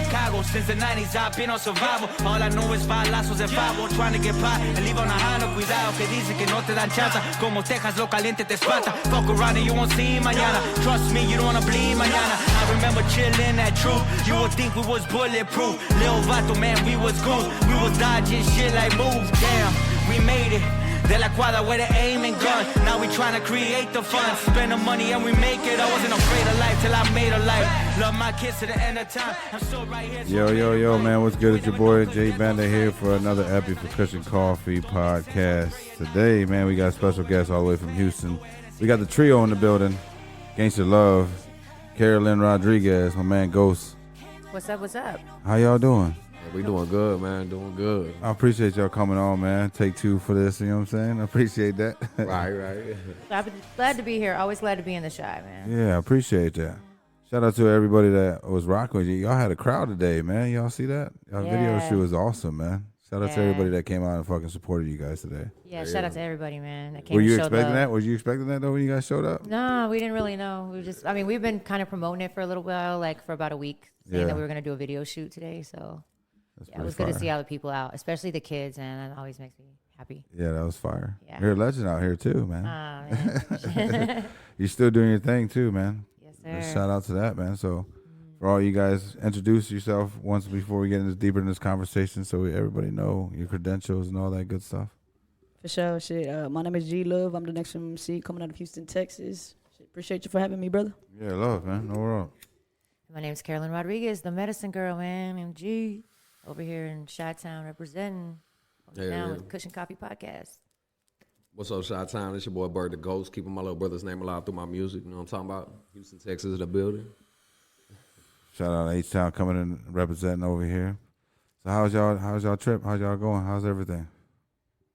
Chicago. Since the 90s I've been on survival. All I know is balazos and 5 trying to get by and leave on a high. No cuidado que dice que no te dan chance. Como Texas lo caliente te espanta. Fuck around and you won't see mañana. Trust me, you don't wanna bleed mañana. I remember chillin' that truth. You would think we was bulletproof. Lil Vato, man, we was goons. We was dodging shit like moves. Damn, we made it. De la cuadra with an aim and gun. Now we trying to create the fun. Spend the money and we make it. I wasn't afraid of life till I made a life. Love my kids to the end of time. I'm still right here. Yo, man, what's good? It's your boy Jay Banda here for another epic for Kush and Coffee podcast. Today, man, we got a special guest all the way from Houston. We got the trio in the building. Gangsta Love, Carolyn Rodriguez, my man Ghost. What's up? How y'all doing? We doing good, man. Doing good. I appreciate y'all coming on, man. Take two for this, you know what I'm saying? I appreciate that. Right. Glad to be here. Always glad to be in the Shy, man. Yeah, I appreciate that. Shout out to everybody that was rocking with you. Y'all had a crowd today, man. Y'all see that? Y'all video shoot was awesome, man. Shout out to everybody that came out and fucking supported you guys today. Yeah, shout out to everybody, man. That came Were you and showed expecting love. that? Was you expecting that though when you guys showed up? No, we didn't really know. We've been kind of promoting it for a little while, like for about a week, saying that we were going to do a video shoot today. So it was good to see all the people out, especially the kids, and it always makes me happy. Yeah, that was fire. Yeah. You're a legend out here too, man. Man. You're still doing your thing too, man. Yes, sir. Just shout out to that, man. So for all you guys, introduce yourself once before we get deeper in this conversation so everybody know your credentials and all that good stuff. For sure, shit. My name is G Love. I'm the next MC coming out of Houston, Texas. Shit, appreciate you for having me, brother. Yeah, love, man. No world. My name's Carolyn Rodriguez, the medicine girl, man. I'm G, over here in Chitown representing. Now with Kush and Coffee podcast. What's up, Chitown? It's your boy Bird the Ghost. Keeping my little brother's name alive through my music. You know what I'm talking about? Houston, Texas, the building. Shout out to H-Town coming in representing over here. So how's y'all trip? How's y'all going? How's everything?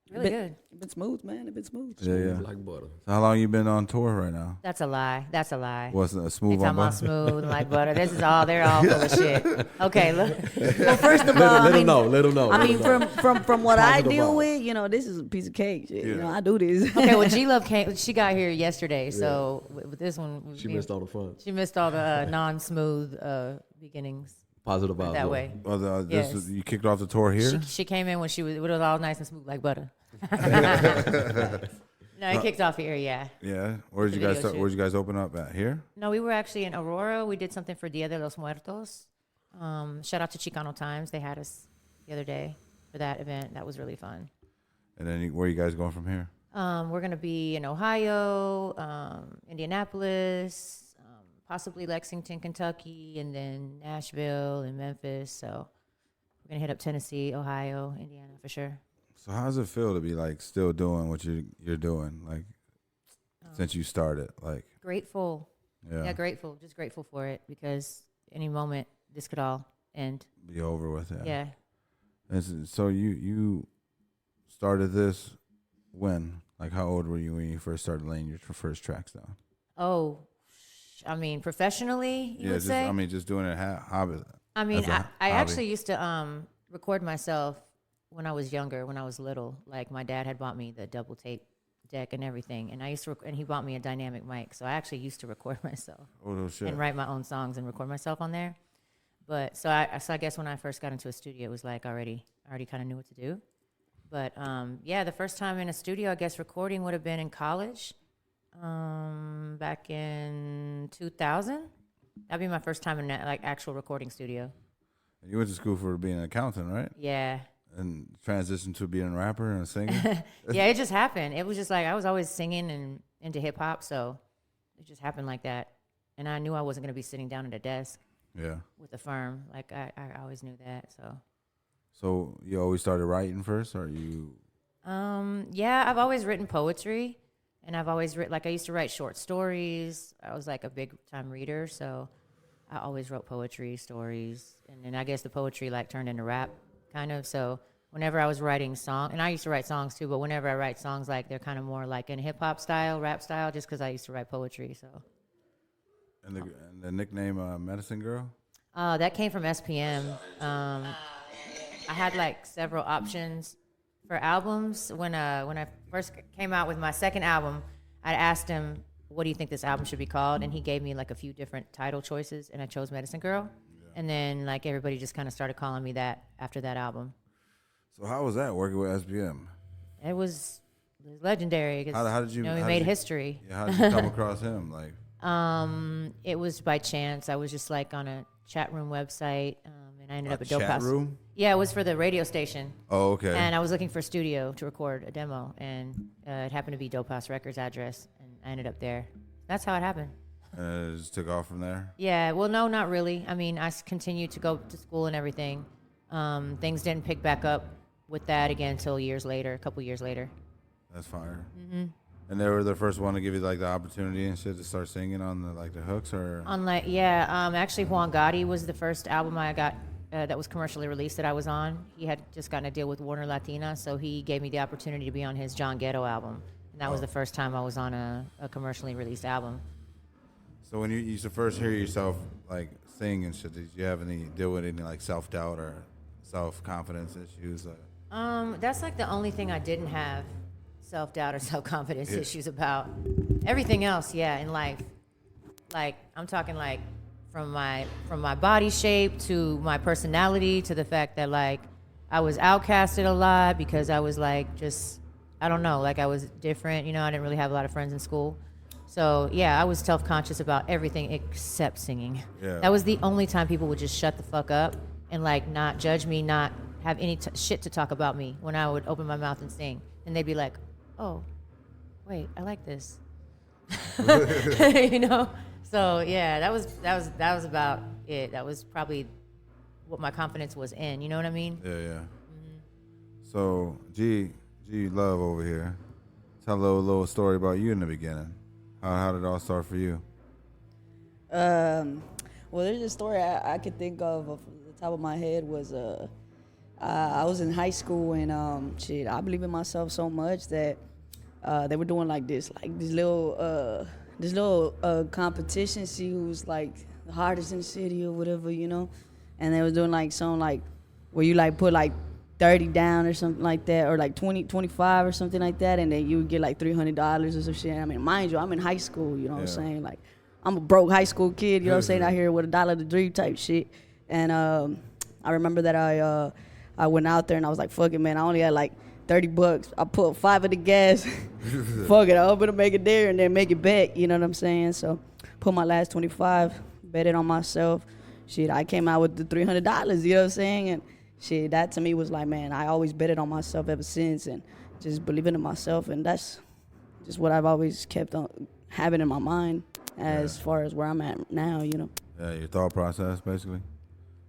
Really good. It's been smooth, man. It's been smooth. Yeah. Like butter. So how long you been on tour right now? That's a lie. Wasn't a smooth They on talking about butter? smooth like butter. They're all full of shit. Okay, look. Well, first of all, Let him know. I mean, from what I Positive deal vibe. with, you know, this is a piece of cake. Shit. You know, I do this. Okay, well, G-Love came. She got here yesterday, so with this one, She missed all the fun. She missed all the non-smooth beginnings. Positive vibes. That way. Well, Yes. You kicked off the tour here? She came in when it was all nice and smooth like butter. No, it kicked off here, yeah. Yeah. Where'd you guys open up at? Here? No, we were actually in Aurora. We did something for Dia de los Muertos. Shout out to Chicano Times. They had us the other day for that event. That was really fun. And then where are you guys going from here? We're going to be in Ohio, Indianapolis, possibly Lexington, Kentucky, and then Nashville and Memphis. So we're going to hit up Tennessee, Ohio, Indiana for sure. So how does it feel to be like still doing what you're doing, like since you started? Like grateful. Yeah, grateful. Just grateful for it because any moment this could all end. Be over with it. Yeah. And so you started this when? Like how old were you when you first started laying your first tracks down? Oh, I mean, professionally, you would say? Just doing it hobby. I mean, I hobby. actually used to record myself when I was younger, when I was little. Like my dad had bought me the double tape deck and everything, and I used to and he bought me a dynamic mic, so I actually used to record myself and write my own songs and record myself on there. But so I guess when I first got into a studio, it was like I already kind of knew what to do. But the first time in a studio, I guess recording would have been in college, back in 2000. That'd be my first time in like actual recording studio. You went to school for being an accountant, right? Yeah. And transitioned to being a rapper and a singer? Yeah, it just happened. It was just like I was always singing and into hip hop, so it just happened like that. And I knew I wasn't going to be sitting down at a desk with a firm. Like I always knew that. So you always started writing first, or you? Yeah, I've always written poetry, and I've always written, like I used to write short stories. I was like a big time reader, so I always wrote poetry, stories, and then I guess the poetry like turned into rap. Kind of. So whenever I was writing songs, and I used to write songs too, but whenever I write songs, like they're kind of more like in hip hop style, rap style, just because I used to write poetry. So. And the nickname Medicine Girl? That came from SPM. I had like several options for albums. When I first came out with my second album, I asked him, "What do you think this album should be called?" And he gave me like a few different title choices, and I chose Medicine Girl. And then like everybody just kind of started calling me that after that album. So how was that working with SBM? It was legendary because How did you? we how made did you- history. Yeah, how did you come across him? Like, It was by chance. I was just like on a chat room website, and I ended up at Dope chat House. room? Yeah, it was for the radio station. Oh, okay. And I was looking for a studio to record a demo, and it happened to be Dope House Records address, and I ended up there. That's how it happened. And it just took off from there. Yeah, well, no, not really. I mean, I continued to go to school and everything. Things didn't pick back up with that again until a couple years later. That's fire. Mm-hmm. And they were the first one to give you like the opportunity and shit to start singing on the hooks, or Actually, Juan Gotti was the first album I got that was commercially released that I was on. He had just gotten a deal with Warner Latina, so he gave me the opportunity to be on his John Ghetto album, and that was the first time I was on a commercially released album. So when you used to first hear yourself like sing and shit, did you have any deal with any like self doubt or self confidence issues? That's like the only thing I didn't have self doubt or self confidence issues about. Everything else, yeah, in life. Like I'm talking like from my body shape to my personality to the fact that like I was outcasted a lot because I was like just I don't know, like I was different, you know, I didn't really have a lot of friends in school. So yeah, I was self-conscious about everything except singing. Yeah. That was the only time people would just shut the fuck up and like not judge me, not have any shit to talk about me when I would open my mouth and sing. And they'd be like, "Oh, wait, I like this," you know. So yeah, that was about it. That was probably what my confidence was in. You know what I mean? Yeah, yeah. Mm-hmm. So G Love over here, tell a little story about you in the beginning. How did it all start for you? Well, there's a story I could think of off the top of my head was I was in high school and I believe in myself so much that they were doing this little competition, see who's like the hardest in the city or whatever, you know, and they was doing like something like where you like put like 30 down or something like that, or like 20, 25 or something like that, and then you would get like $300 or some shit. I mean, mind you, I'm in high school, you know what I'm saying? Like, I'm a broke high school kid, you know what I'm saying, out here with $1 to dream type shit. And I remember that I went out there and I was like, fuck it, man, I only had like $30. I put 5 in the gas. Fuck it, I'm gonna make it there and then make it back, you know what I'm saying? So, put my last 25, bet it on myself. Shit, I came out with the $300, you know what I'm saying? And shit, that to me was like, man, I always betted on myself ever since and just believing in myself. And that's just what I've always kept on having in my mind as far as where I'm at now, you know. Yeah, your thought process, basically.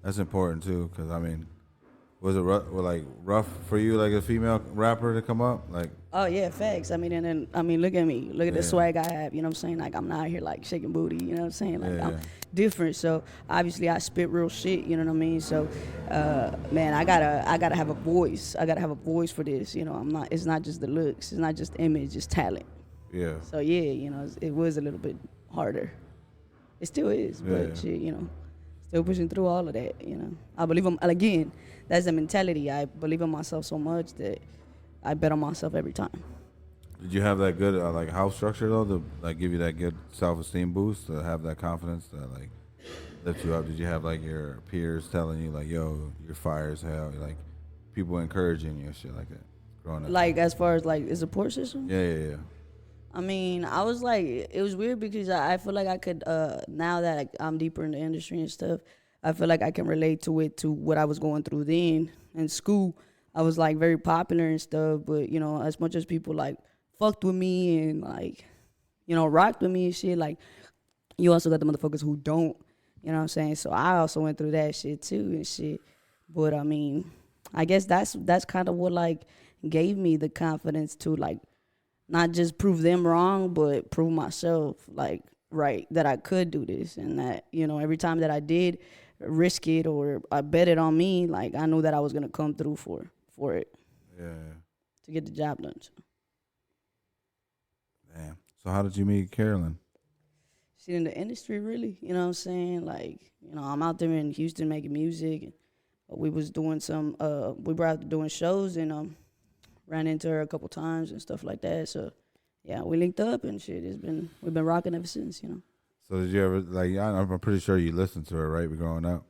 That's important, too, because, I mean, was it rough for you, like a female rapper to come up? Like, Oh, yeah, facts. I mean, and then, look at me. Look at the swag I have, you know what I'm saying? Like, I'm not out here, like, shaking booty, you know what I'm saying? Like, I'm different. So, obviously, I spit real shit, you know what I mean? So, man, I gotta have a voice. I gotta have a voice for this, you know? It's not just the looks. It's not just the image, it's talent. yeah. So, yeah, you know, it was a little bit harder. It still is, but shit, you know, still pushing through all of that, you know? I believe again, that's the mentality. I believe in myself so much that I bet on myself every time. Did you have that good like house structure though to like give you that good self-esteem boost to have that confidence to like lift you up? Did you have like your peers telling you like, yo, you're fire as hell, like people encouraging you and shit like that growing up? Like as far as like the support system? Yeah. I mean, I was like, it was weird because I feel like I could, now that like, I'm deeper in the industry and stuff, I feel like I can relate to what I was going through then in school. I was like very popular and stuff, but you know, as much as people like fucked with me and like, you know, rocked with me and shit, like you also got the motherfuckers who don't, you know what I'm saying? So I also went through that shit too and shit. But I mean, I guess that's kind of what like gave me the confidence to like not just prove them wrong, but prove myself like right, that I could do this, and that, you know, every time that I did risk it or I bet it on me, like I knew that I was gonna come through for it. Yeah. To get the job done. So. Damn. So how did you meet Carolyn? She's in the industry, really. You know what I'm saying? Like, you know, I'm out there in Houston making music. And we was doing we were out doing shows and ran into her a couple times and stuff like that. So, yeah, we linked up and shit. We've been rocking ever since, you know. So did you ever, like, I'm pretty sure you listened to her, right, growing up?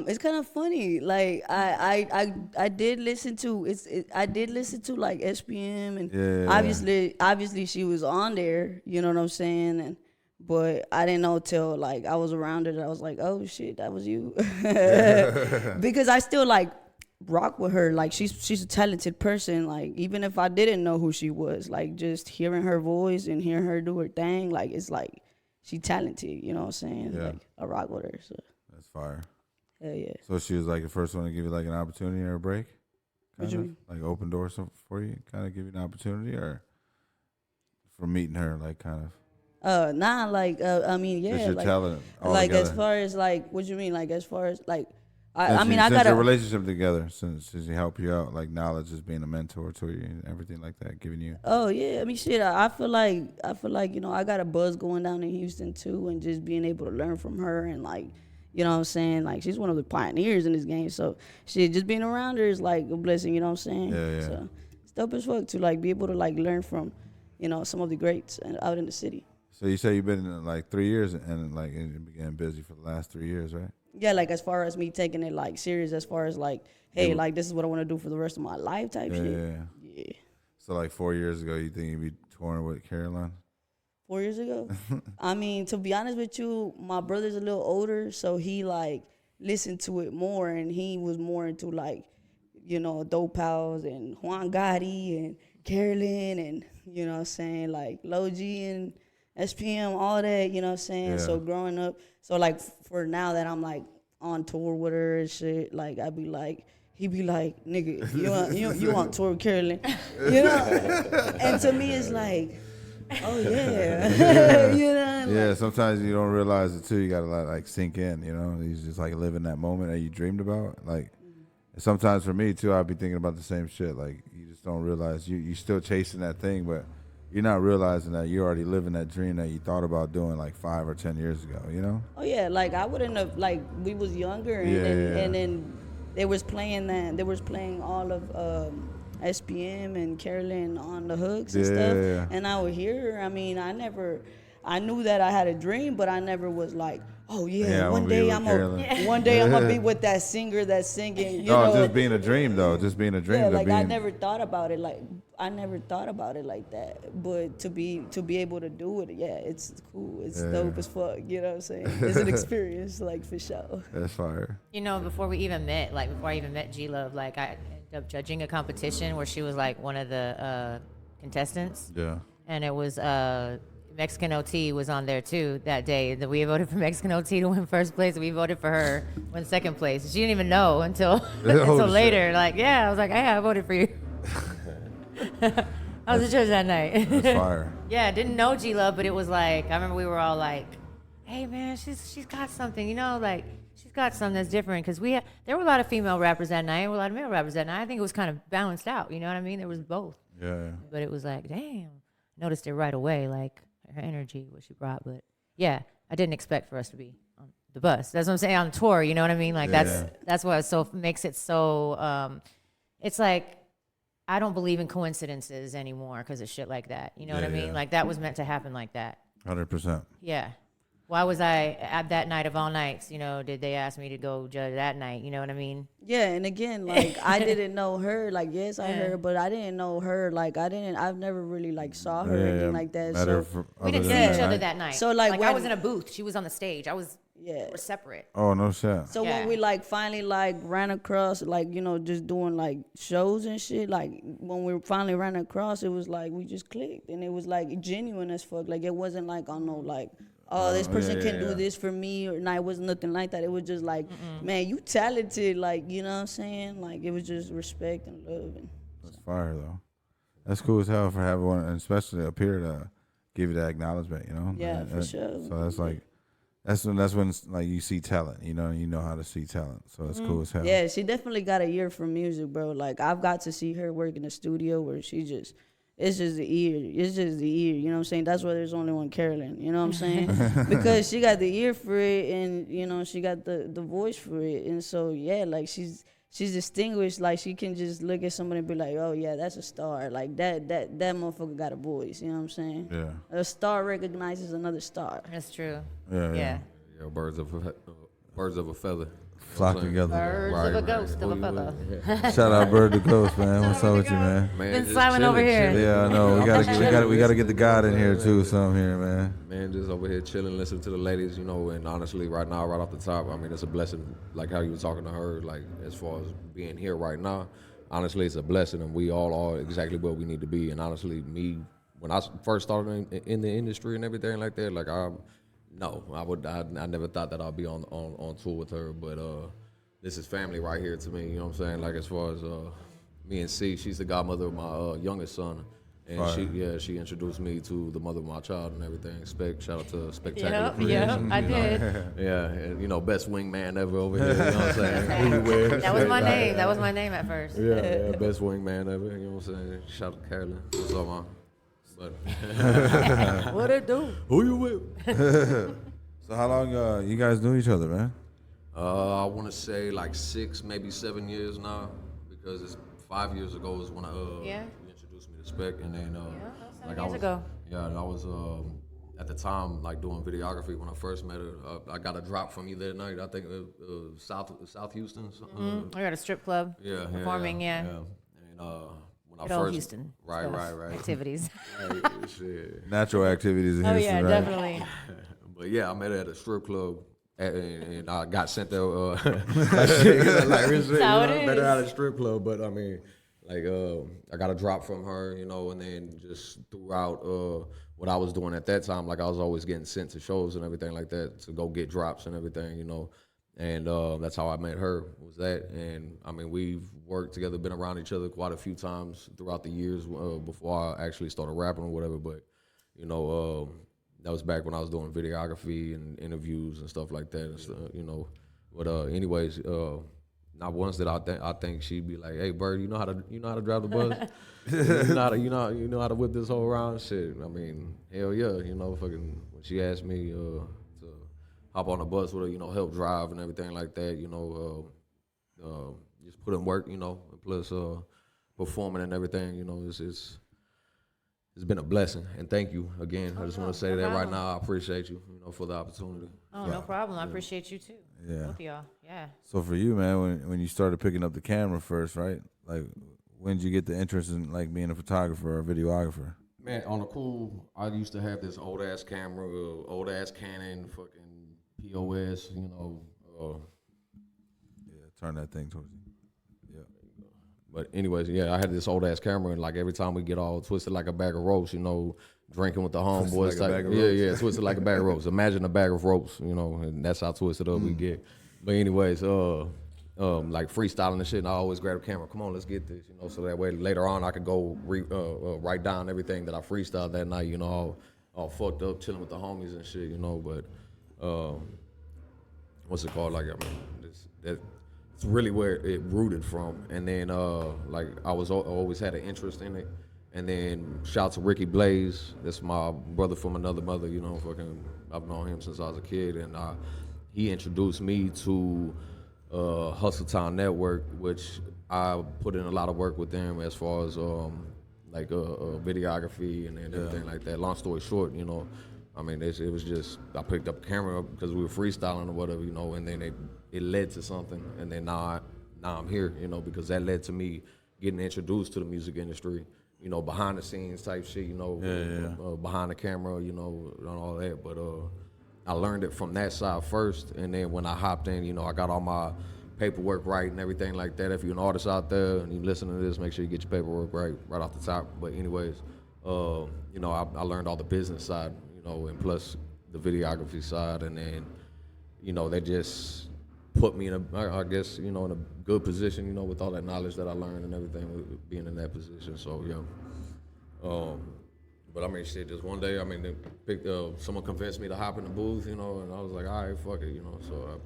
It's kind of funny. Like I did listen to I did listen to like SPM and obviously she was on there. You know what I'm saying? And but I didn't know till like I was around her that I was like, oh shit, that was you. Because I still like rock with her. Like she's a talented person. Like even if I didn't know who she was, like just hearing her voice and hearing her do her thing, like it's like she talented. You know what I'm saying? Yeah. Like I rock with her. So That's fire. hell yeah. So she was like the first one to give you like an opportunity or a break? What you mean? Like open doors for you, kind of give you an opportunity, or from meeting her, like kind of. Nah, like I mean, yeah, Just your like, talent like altogether. as far as like, what you mean? Like as far as like, Since I mean, you, I since got your a relationship together, since he helped you out, like knowledge is being a mentor to you and everything like that, giving you. Oh yeah, I mean shit. I feel like you know I got a buzz going down in Houston too, and just being able to learn from her and like, you know what I'm saying, like she's one of the pioneers in this game. So shit, just being around her is like a blessing. You know what I'm saying? Yeah. So it's dope as fuck to like be able to like learn from, you know, some of the greats out in the city. So you say you've been in like 3 years and like you've been getting busy for the last 3 years, right? Yeah, like as far as me taking it like serious, as far as like, hey, like this is what I want to do for the rest of my life type shit. Yeah. So like 4 years ago, you think you'd be touring with Carolyn? 4 years ago? I mean, to be honest with you, my brother's a little older, so he like listened to it more, and he was more into like, you know, Dope House and Juan Gotti and Carolyn and, you know what I'm saying, like Lil G and SPM, all that, you know what I'm saying? Yeah. So growing up, so like for now that I'm like on tour with her and shit, like I'd be like, he'd be like, nigga, you on tour with Carolyn, you know? And to me it's like, oh yeah, you know? Yeah, like, sometimes you don't realize it too. You gotta let like sink in, you know. You just like live in that moment that you dreamed about. Like sometimes for me too, I'd be thinking about the same shit. Like you just don't realize you still chasing that thing, but you're not realizing that you're already living that dream that you thought about doing like 5 or 10 years ago, you know? oh yeah, like I wouldn't have, like we was younger and, and then they was playing all of SPM and Carolyn on the hooks and stuff. And I would hear her. I mean, I knew that I had a dream, but I never was like, oh yeah, one day I'm gonna be with that singer that's singing. You know? Just being a dream though, just being a dream. Yeah, like I never thought about it like that. But to be able to do it, yeah, it's cool. It's dope as fuck. You know what I'm saying? It's an experience, like for sure. That's fire. You know, before I even met G Love, like I ended up judging a competition where she was like one of the contestants. Yeah. And it was Mexican OT was on there too that day. That we voted for Mexican OT to win first place. We voted for her win second place. She didn't even know until later. Like, yeah, I was like, hey, I voted for you. I was in church that night. That's fire. Yeah, didn't know G Love, but it was like I remember we were all like, hey man, she's got something, you know, like she's got something that's different because there were a lot of female rappers that night, there were a lot of male rappers that night. I think it was kind of balanced out. You know what I mean? There was both. Yeah. But it was like, damn, noticed it right away, like her energy, what she brought. But yeah, I didn't expect for us to be on the bus. That's what I'm saying, on tour. You know what I mean? Like that's what makes it so. It's like I don't believe in coincidences anymore because of shit like that. You know what I mean? Like that was meant to happen like that. 100%. Yeah. Why was I at that night of all nights? You know, did they ask me to go judge that night? You know what I mean? Yeah, and again, like I didn't know her. Like yes, I heard, but I didn't know her. Like I've never really like saw her or anything like that. So we didn't see each other that night. So like I was in a booth, she was on the stage. We were separate. Oh, no shit. So when we like finally like ran across, like, you know, just doing like shows and shit, like when we finally ran across, it was like we just clicked, and it was like genuine as fuck. Like it wasn't like on no like, oh, this person can do this for me, or it wasn't nothing like that. It was just like, man, you talented, like, you know what I'm saying? Like it was just respect and love. And that's fire though. That's cool as hell for having one, and especially up here to give you that acknowledgement, you know? Yeah, for sure. So that's like, that's when like you see talent, you know how to see talent. So it's cool as hell. Yeah, she definitely got a ear for music, bro. Like I've got to see her work in the studio where it's just the ear. It's just the ear, you know what I'm saying? That's why there's only one Carolyn, you know what I'm saying? Because she got the ear for it, and, you know, she got the voice for it. And so, yeah, like she's distinguished. Like she can just look at somebody and be like, oh, yeah, that's a star. Like that motherfucker got a voice, you know what I'm saying? Yeah. A star recognizes another star. That's true. Yeah. Yeah, birds of birds of a feather. Flock together. Birds of a ghost of a feather. Shout out Bird the Ghost, man. What's up with you, man? Been silent over here. Yeah, I know. We gotta get the God in here too. Some here, man. Man, just over here chilling, listening to the ladies, you know. And honestly, right now, right off the top, I mean, it's a blessing. Like how you were talking to her, like as far as being here right now. Honestly, it's a blessing, and we all are exactly where we need to be. And honestly, me, when I first started in the industry and everything like that, like I never thought that I'd be on tour with her. But this is family right here to me. You know what I'm saying? Like as far as me and C, she's the godmother of my youngest son, and she introduced me to the mother of my child and everything. Shout out to Spectacular Creations. I did. Yeah, and best wingman ever over here. You know what I'm saying? That was my name. That was my name at first. Yeah, best wingman ever. You know what I'm saying? Shout out to Carolyn. What's up, man? But What it do? who you with? So how long you guys knew each other, man? I want to say like 6, maybe 7 years now, because it's 5 years ago is when you introduced me to Spec, and then years ago. Yeah, and I was at the time like doing videography when I first met her. I got a drop from you that night. I think South Houston. I got a strip club. Performing. Yeah. And when Good I old first Houston. right Activities. right, shit. Natural activities in Oh Houston, yeah, right? definitely. But yeah, I met her at a strip club, and I got sent there. Like real shit, how it met her is. at a strip club. But I mean, like I got a drop from her, you know, and then just throughout what I was doing at that time, like I was always getting sent to shows and everything like that to go get drops and everything, you know. And that's how I met her, was that. And I mean, we've worked together, been around each other quite a few times throughout the years before I actually started rapping or whatever. But, you know, that was back when I was doing videography and interviews and stuff like that, and stuff, you know. But anyways, not once did I think she'd be like, "Hey, Bird, you know how to drive the bus? you know how to whip this whole around shit." I mean, hell yeah, you know, fucking when she asked me to hop on the bus with her, you know, help drive and everything like that, you know, just put in work, you know, plus performing and everything, you know, it's been a blessing, and thank you again. I just want to say that right now. I appreciate you, you know, for the opportunity. Oh, no problem. I appreciate you too. Yeah. Both of y'all. Yeah. So for you, man, when you started picking up the camera first, right? Like, when did you get the interest in like being a photographer or a videographer? Man, on the cool, I used to have this old ass camera, old ass Canon, fucking POS, you know. Yeah, turn that thing towards you. Yeah. But anyways, yeah, I had this old ass camera, and like every time we get all twisted like a bag of ropes, you know, drinking with the homeboys, like a bag of ropes. twisted like a bag of ropes. Imagine a bag of ropes, you know, and that's how twisted up we get. But anyways, like freestyling and shit, and I always grab a camera. Come on, let's get this, you know, so that way later on I could go write down everything that I freestyled that night, you know, all fucked up, chilling with the homies and shit, you know. But what's it called? Like, I mean, it's really where it rooted from. And then like I always had an interest in it. And then shout out to Ricky Blaze. That's my brother from another mother, you know. Fucking, I've known him since I was a kid, and he introduced me to Hustle Town Network, which I put in a lot of work with them as far as like videography and everything like that. Long story short, you know, I mean, it was just I picked up a camera because we were freestyling or whatever, you know, and then it led to something, and then now I'm here, you know, because that led to me getting introduced to the music industry. You know, behind the scenes type shit, you know, behind the camera, you know, and all that. But I learned it from that side first, and then when I hopped in, you know, I got all my paperwork right and everything like that. If you're an artist out there and you listen to this, make sure you get your paperwork right off the top. But anyways, you know, I learned all the business side, you know, and plus the videography side, and then, you know, they just put me in I guess, you know, in a good position, you know, with all that knowledge that I learned and everything, with being in that position. So yeah. But I mean, shit, just one day, I mean, they picked, someone convinced me to hop in the booth, you know, and I was like, all right, fuck it, you know. So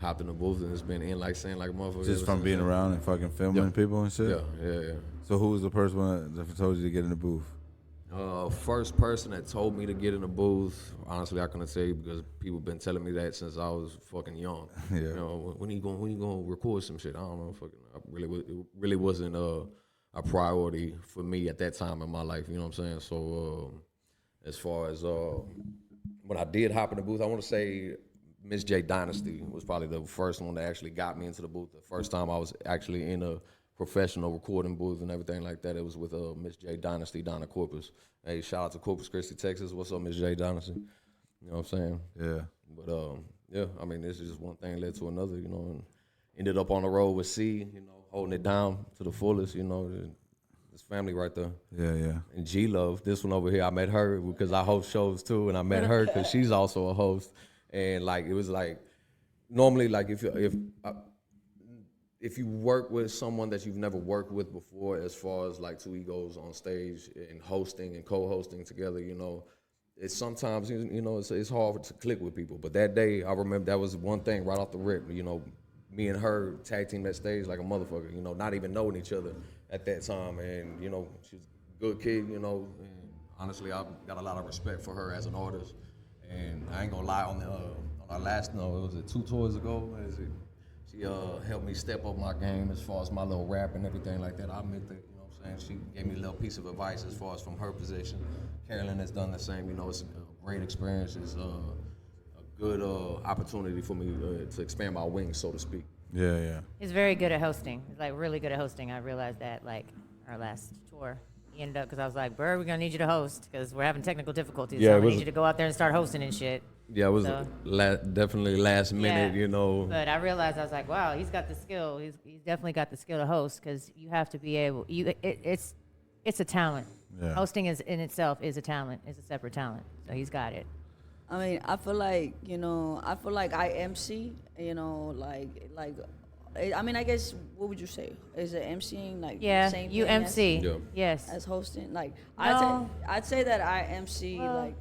I hopped in the booth, and it's been in like saying like a motherfucker. Just from being around and fucking filming people and shit? Yeah. So who was the first one that told you to get in the booth? First person that told me to get in the booth, honestly, I couldn't tell you because people been telling me that since I was fucking young. Yeah. You know, when you gonna record some shit? I don't know. It really wasn't a priority for me at that time in my life. You know what I'm saying? So as far as when I did hop in the booth, I want to say Miss J Dynasty was probably the first one that actually got me into the booth. The first time I was actually in a professional recording booth and everything like that, it was with Miss J Dynasty, Donna Corpus. Hey, shout out to Corpus Christi, Texas. What's up, Miss J Dynasty? You know what I'm saying? Yeah. But yeah, I mean, this is just one thing led to another, you know, and ended up on the road with C, you know, holding it down to the fullest, you know. This family right there. Yeah, yeah. And G Love, this one over here, I met her because I host shows too, and I met her because she's also a host. And like it was like normally like if you work with someone that you've never worked with before, as far as like two egos on stage and hosting and co-hosting together, you know, it's sometimes you know it's hard to click with people. But that day, I remember that was one thing right off the rip. You know, me and her tag team that stage like a motherfucker. You know, not even knowing each other at that time, and you know she's a good kid. You know, and honestly, I got a lot of respect for her as an artist. And I ain't gonna lie, on our last, was it 2 tours ago? She helped me step up my game as far as my little rap and everything like that. I admit that, you know what I'm saying? She gave me a little piece of advice as far as from her position. Carolyn has done the same. You know, it's a great experience. It's a good opportunity for me to expand my wings, so to speak. Yeah, yeah. He's very good at hosting. He's like really good at hosting. I realized that like our last tour. He ended up because I was like, Bird, we're gonna need you to host because we're having technical difficulties. Yeah, so I need you to go out there and start hosting and shit. Yeah, it was So- definitely last minute, Yeah, you know. But I realized I was like, wow, he's got the skill. He's definitely got the skill to host because you have to be able. It's a talent. Yeah. Hosting is in itself is a talent. It's a separate talent. So he's got it. I mean, I feel like, you know, I MC, you know, I mean, I guess, what would you say? Is it MCing like Yeah, the same you thing MC. Yeah. Yes. as hosting? Like, No. I'd say that I MC, Well, like,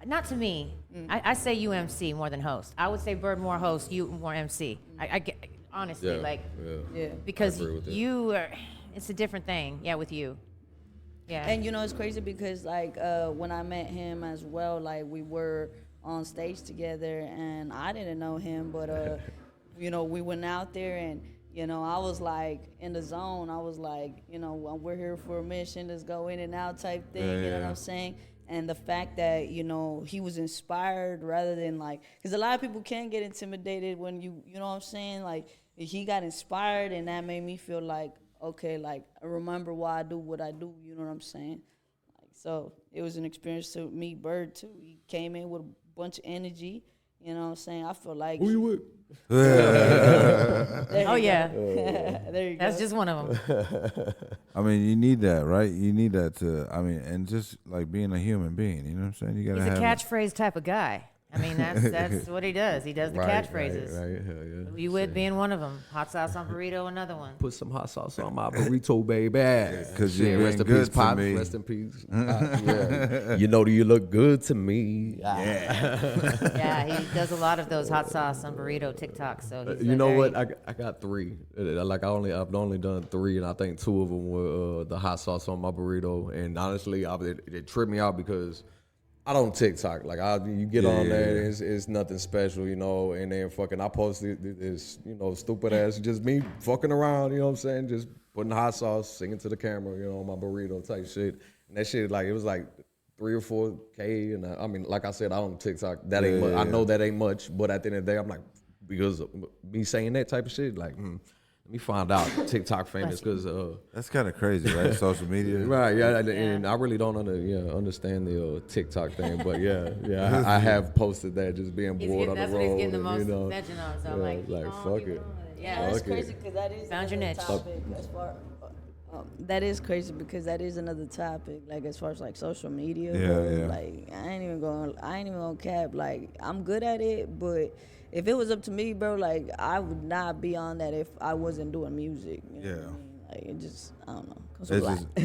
Not to me. I say you MC more than host. I would say Bird more host, you more MC. I get honestly Yeah, like yeah. because I agree with that. you are. It's a different thing. Yeah, with you. Yeah. And you know, it's crazy because like when I met him as well, like we were on stage together, and I didn't know him, but you know, we went out there, and you know, I was like in the zone. I was like, you know, we're here for a mission. Let's go in and out type thing. You know what I'm saying? And the fact that, you know, he was inspired rather than like, because a lot of people can get intimidated when you know what I'm saying? Like, he got inspired, and that made me feel like, okay, like, I remember why I do what I do, you know what I'm saying? Like, so it was an experience to meet Bird, too. He came in with a bunch of energy, you know what I'm saying? I feel like... Who you with? Oh yeah. There you go. That's just one of them. I mean, you need that, right? You need that to, I mean, and just like being a human being, you know what I'm saying? You gotta He's a have catchburst type of guy. I mean, that's what he does. He does the catchphrases. Right, hell yeah. Who you with being one of them. Hot sauce on burrito, another one. Put some hot sauce on my burrito, baby. 'Cause Shit, you rest been in good peace, to Pop. me. Rest in peace. Yeah. You know, you look good to me. Yeah, he does a lot of those hot sauce on burrito TikToks. So he's You know very- what? I got 3. Like I've only done 3, and I think 2 of them were the hot sauce on my burrito. And honestly, it tripped me out because I don't TikTok. Like you get on there, it's nothing special, you know. And then fucking I posted this, you know, stupid ass, just me fucking around, you know what I'm saying? Just putting hot sauce, singing to the camera, you know, on my burrito type shit. And that shit, like, it was like 3 or 4K. And I mean, like I said, I don't TikTok. That ain't much. I know that ain't much, but at the end of the day, I'm like, because of me saying that type of shit, like, let me find out TikTok famous because That's kind of crazy, right? Social media. right, yeah, and I really don't understand the TikTok thing, but yeah, I have posted that just being bored on the that's road. what he's getting the and, most you know, attention on. So yeah, I'm like, fuck keep it. going with it. Yeah, Yeah. that's Fuck it. crazy because that is Found your another niche. topic as far. That is crazy because that is another topic. Like as far as like social media, Yeah, bro, yeah. like I ain't even gonna cap. Like I'm good at it, but if it was up to me, bro, like I would not be on that if I wasn't doing music. You know what I mean? Like it just, I don't know. Comes with a lot.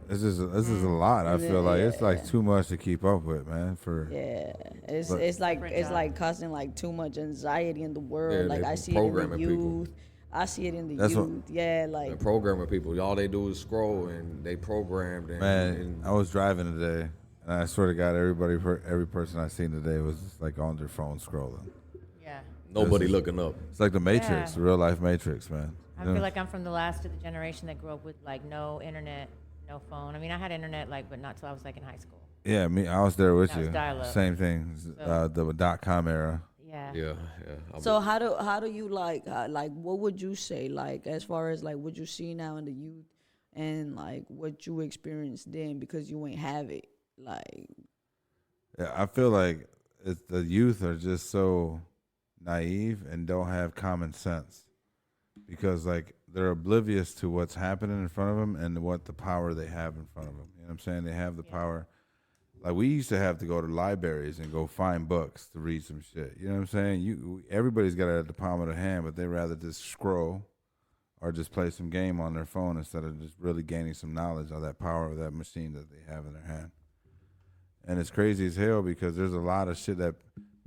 This is a lot. I feel like it's like Yeah. too much to keep up with, man. For Yeah, it's But- it's like Different it's job. like causing like too much anxiety in the world. Yeah, like they I see it in the programming people. youth. I see it in the That's what- youth. Yeah, like And programming people, all they do is scroll and they programmed. And, man, and I was driving today, and I swear to God, every person I seen today was just like on their phone scrolling. Yeah. nobody this is- looking up. It's like the Matrix, Yeah. the real life Matrix, man. I feel like I'm from the last of the generation that grew up with like no internet, no phone. I mean, I had internet like, but not till I was like in high school. Yeah, me, I was there with That was you. dial-up. Same thing, So- the .com era. Yeah. Yeah. So how do you like what would you say like as far as like what you see now in the youth and like what you experienced then because you ain't have it like Yeah, I feel like the youth are just so naive and don't have common sense because like they're oblivious to what's happening in front of them and what the power they have in front of them. You know what I'm saying? They have the power. Like we used to have to go to libraries and go find books to read some shit. You know what I'm saying? Everybody's got it at the palm of their hand, but they rather just scroll or just play some game on their phone instead of just really gaining some knowledge of that power of that machine that they have in their hand. And it's crazy as hell because there's a lot of shit that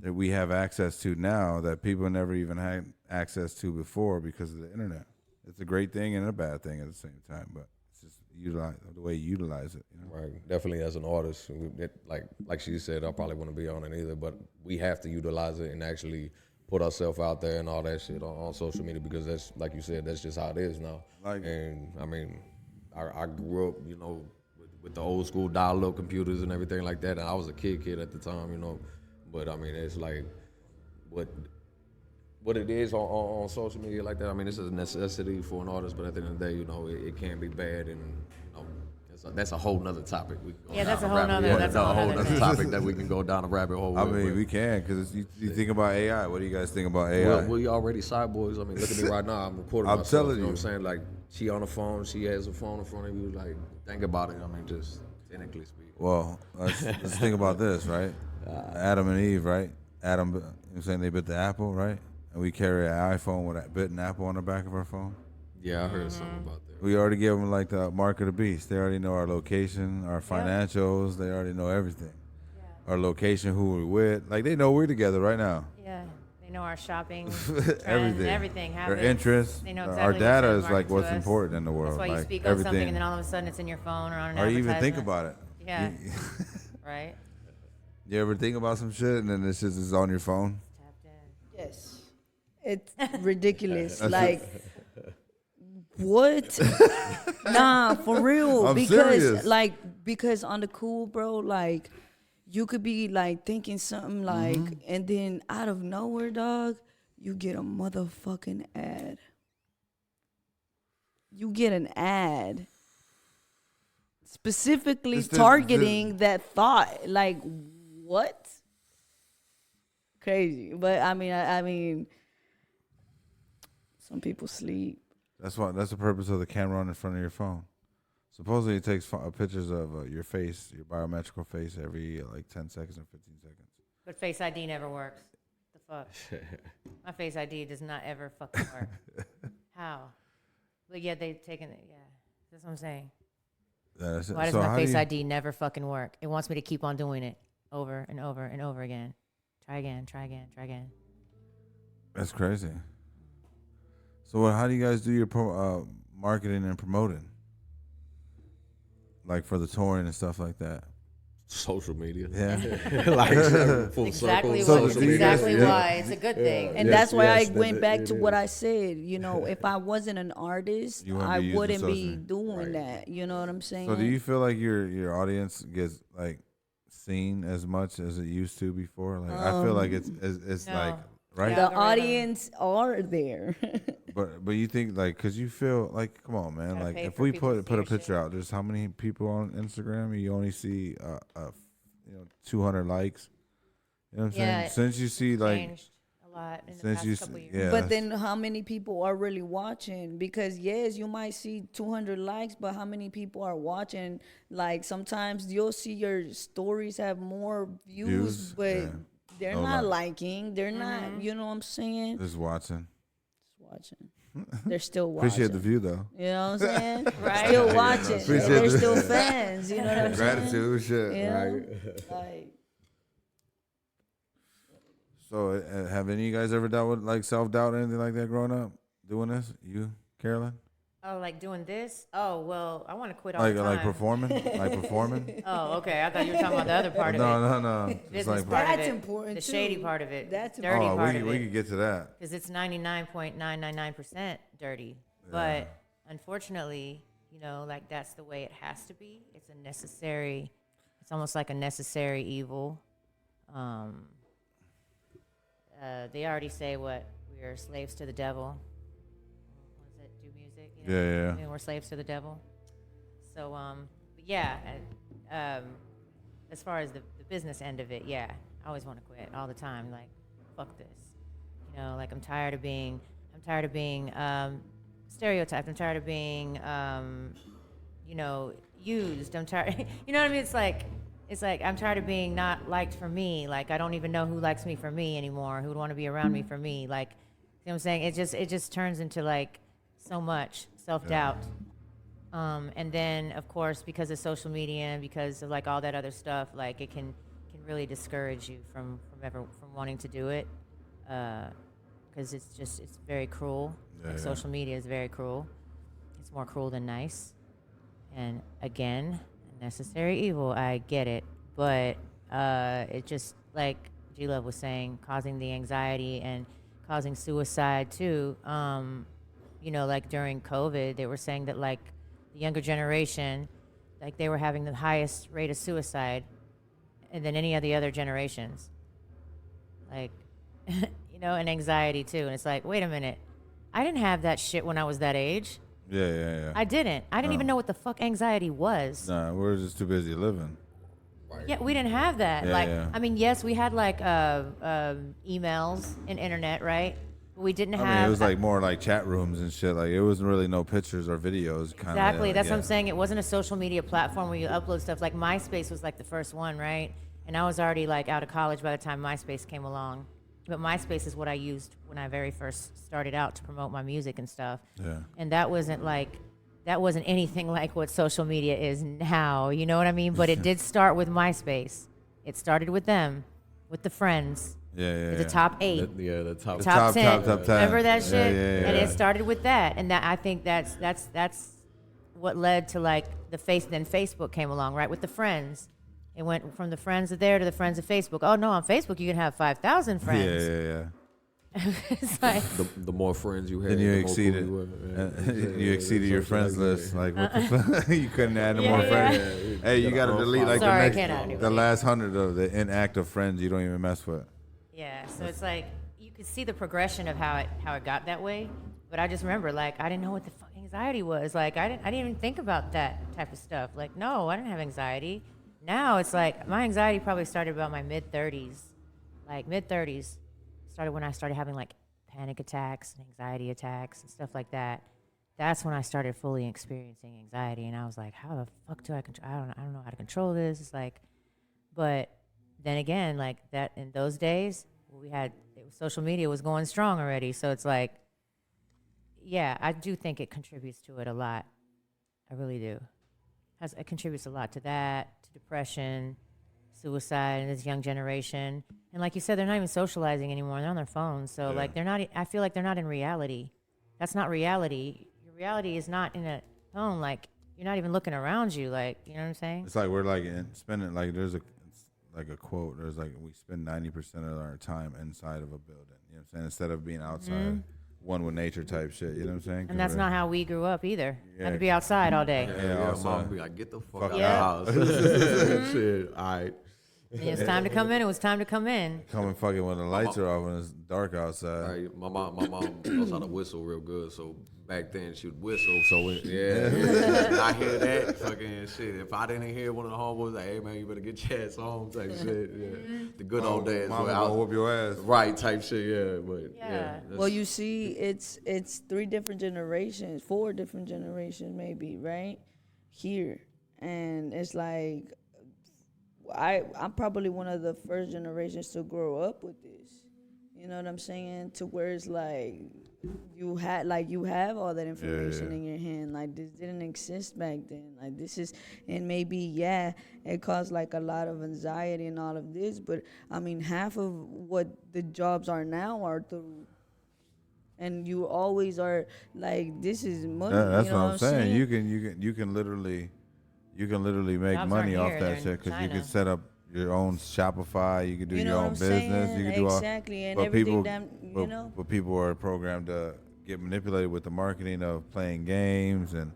we have access to now that people never even had access to before because of the internet. It's a great thing and a bad thing at the same time, but it's just the way you utilize it. You know? Right. Definitely as an artist, like she said, I probably wouldn't be on it either, but we have to utilize it and actually put ourselves out there and all that shit on social media because that's, like you said, that's just how it is now. And I mean, I grew up, you know, with the old school dial-up computers and everything like that, and I was a kid at the time, you know. But I mean, it's like what it is on social media like that. I mean, it's a necessity for an artist, but at the end of the day, you know, it can be bad, and you know, that's a whole nother topic. That's a whole nother topic that we can go down a rabbit hole. I mean, we can because you think about AI. What do you guys think about AI? Well, we already cyborgs. I mean, look at me right now. I'm recording I'm myself. telling You know you. what I'm saying? Like, she on the phone. She has a phone in front of you. Like, think about it. I mean, just technically speaking. Well, let's think about this, right? Adam and Eve, right? Adam, you know what I'm saying, they bit the apple, right? And we carry an iPhone with a bitten apple on the back of our phone. Yeah, I heard something about that. We already give them like the mark of the beast. They already know our location, our financials. They already know everything. Yeah. Our location, who we're with. Like, they know we're together right now. Yeah. They know our shopping, everything. habits. Their interests. They know exactly our data what's is like what's to us. important in the world. That's why you like speak on everything. something and then all of a sudden it's in your phone or on an Or you even think advertisement. about it. Yeah. Right? You ever think about some shit and then this shit is on your phone? Tapped in. yes it's ridiculous like what nah for real I'm because serious. because on the cool bro like you could be like thinking something like and then out of nowhere dog you get a motherfucking ad. You get an ad specifically targeting that thought. Like, what? Crazy. But I mean, some people sleep. That's the purpose of the camera on in front of your phone. Supposedly it takes pictures of your face, your biometrical face, every like 10 seconds or 15 seconds. But Face ID never works. The fuck? My Face ID does not ever fucking work. How? But yeah, they've taken it. Yeah, that's what I'm saying. Why does my Face ID never fucking work? It wants me to keep on doing it over and over and over again. Try again, try again, try again. That's crazy. So how do you guys do your marketing and promoting? Like for the touring and stuff like that? Social media. Yeah. Like full Exactly, circle. why. It's a good thing. And that's why I went back to what I said. You know, if I wasn't an artist, I wouldn't be doing that. You know what I'm saying? So do you feel like your audience gets like seen as much as it used to before? Like I feel like it's no. like right. The audience are there. But you think like because you feel like come on man, like if we put a picture out, there's how many people on Instagram and you only see 200 likes. You know what I'm saying? Since you see like changed a lot in the past couple years. Yeah. But then how many people are really watching? Because yes, you might see 200 likes, but how many people are watching? Like sometimes you'll see your stories have more views but they're not liking. They're not, you know what I'm saying? Just watching. They're still watching. Appreciate the view though. You know what I'm saying? Right. Still watching. They're still fans. You know what I'm saying? Gratitude, shit. You know? Right. Like, So have any of you guys ever dealt with like self-doubt or anything like that growing up? Doing this? You, Carolyn? Oh, like doing this? Oh, well, I want to quit all the time. Like performing? Like performing? Oh, okay. I thought you were talking about the other part of it. No. Business Just part of That's it. important, The too. shady part of it. That's dirty part of we it. could get to that. Because it's 99.999% dirty. But unfortunately, you know, like that's the way it has to be. It's almost like a necessary evil. they already say what we're slaves to the devil. What is it? Do music? Yeah. I mean, we're slaves to the devil. So, but yeah. As far as the business end of it, yeah, I always want to quit all the time. Like, fuck this. Like I'm tired of being stereotyped. I'm tired of being, used. I'm tired. You know what I mean? It's like I'm tired of being not liked for me. Like I don't even know who likes me for me anymore. Who would want to be around me for me? Like, you know what I'm saying? It just turns into like so much self-doubt. And then of course because of social media and because of like all that other stuff, like it can really discourage you from wanting to do it. Because it's very cruel. Social media is very cruel. It's more cruel than nice. And again, necessary evil. I get it, but it just like G-Love was saying, causing the anxiety and causing suicide too. Like during COVID, they were saying that like the younger generation, like they were having the highest rate of suicide, and than any of the other generations. Like. And anxiety too. And it's like, wait a minute, I didn't have that shit when I was that age. Yeah. I didn't even know what the fuck anxiety was. Nah, we're just too busy living. Yeah, we didn't have that. Yeah. I mean, yes, we had like emails and internet, right? But we didn't have. It was like more like chat rooms and shit. Like it wasn't really no pictures or videos. Exactly. That's what I'm saying. It wasn't a social media platform where you upload stuff. Like MySpace was like the first one, right? And I was already like out of college by the time MySpace came along. But MySpace is what I used when I very first started out to promote my music and stuff. Yeah. And that wasn't anything like what social media is now. You know what I mean? But it did start with MySpace. It started with them, with the friends. Yeah. The top 8. The top 10. Top 10. Remember that shit? Yeah. And it started with that. And that I think that's what led to like then Facebook came along, right? With the friends. It went from the friends of there to the friends of Facebook. Oh no, on Facebook you can have 5,000 friends. Yeah. It's like the more friends you had, Then you the more exceeded. cool you were. You exceeded your friends list. Like what the fuck? You couldn't add no more Yeah. friends. Hey, you gotta delete like Sorry, I the can't add next, anybody. the last 100 of the inactive friends you don't even mess with. Yeah, so it's like you could see the progression of how it got that way. But I just remember like I didn't know what the fuck anxiety was. Like I didn't even think about that type of stuff. Like no, I didn't have anxiety. Now it's like my anxiety probably started about my mid-30s. Like mid-30s started when I started having like panic attacks and anxiety attacks and stuff like that. That's when I started fully experiencing anxiety, and I was like, how the fuck do I control? I don't know how to control this. It's like, but then again, like that in those days, social media was going strong already. So it's like, yeah, I do think it contributes to it a lot. I really do. It contributes a lot to that, to depression, suicide in this young generation. And like you said, they're not even socializing anymore. They're on their phones. So like I feel like they're not in reality. That's not reality. Your reality is not in a phone. Like you're not even looking around you. Like, you know what I'm saying? It's like we're like spending like there's a quote. There's like we spend 90% of our time inside of a building. You know what I'm saying? Instead of being outside, one with nature type shit. You know what I'm saying? And that's not how we grew up either. Yeah. Had to be outside all day. Yeah, also. mom be like, get the fuck out Yeah. of the house. Shit, all right. And it's time to come in. It was time to come in. Coming fucking when the lights are off and it's dark outside. All right, my mom knows how to whistle real good, so back then she would whistle. So when I hear that fucking shit. If I didn't hear one of the homeboys like, "Hey man, you better get your ass home," type shit. Yeah, the good old days. Mama where gonna whoop your ass. right type shit. Yeah, but Yeah. that's- Well, you see, it's 3 different generations, 4 different generations maybe, right? Here. And it's like I'm probably one of the first generations to grow up with this. You know what I'm saying? To where it's like you have all that information in your hand. Like this didn't exist back then. Like this is, and maybe it caused like a lot of anxiety and all of this. But I mean, half of what the jobs are now are through. And you always are like, this is money. That's you know what I'm saying. saying? You can literally make Jobs money aren't off here, that they're in shit because you China. can set up your own Shopify. You can do You know your what own I'm business. saying? You can do all. Exactly, and but everything people, but people are programmed to get manipulated with the marketing of playing games and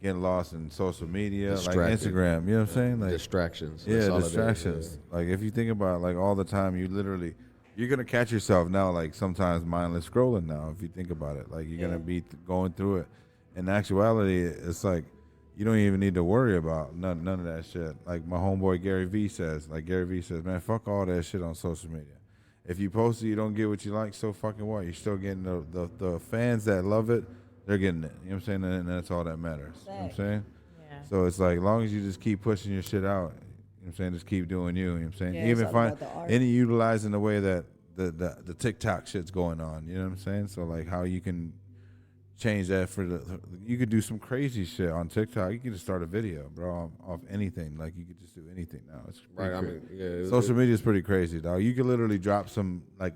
getting lost in social media, like Distracted. Instagram. You know what I'm saying? Like distractions. yeah, That's all it is, distractions. Like if you think about like all the time, you literally you're gonna catch yourself now, like sometimes mindless scrolling. Now, if you think about it, like you're gonna be going through it. In actuality, it's like you don't even need to worry about none of that shit. Like my homeboy Gary V says, man, fuck all that shit on social media. If you post it, you don't get what you like, so fucking what? You're still getting the fans that love it, they're getting it. You know what I'm saying? And that's all that matters. You know what I'm saying? Yeah. So it's like, as long as you just keep pushing your shit out, you know what I'm saying? Just keep doing you know what I'm saying? Yeah, Even it's all find about the art. any utilizing the way that the TikTok shit's going on. You know what I'm saying? So like how you can change that you could do some crazy shit on TikTok. You can just start a video, bro, off anything. Like you could just do anything now. It's Right. crazy. Social media is pretty crazy, dog. You could literally drop some like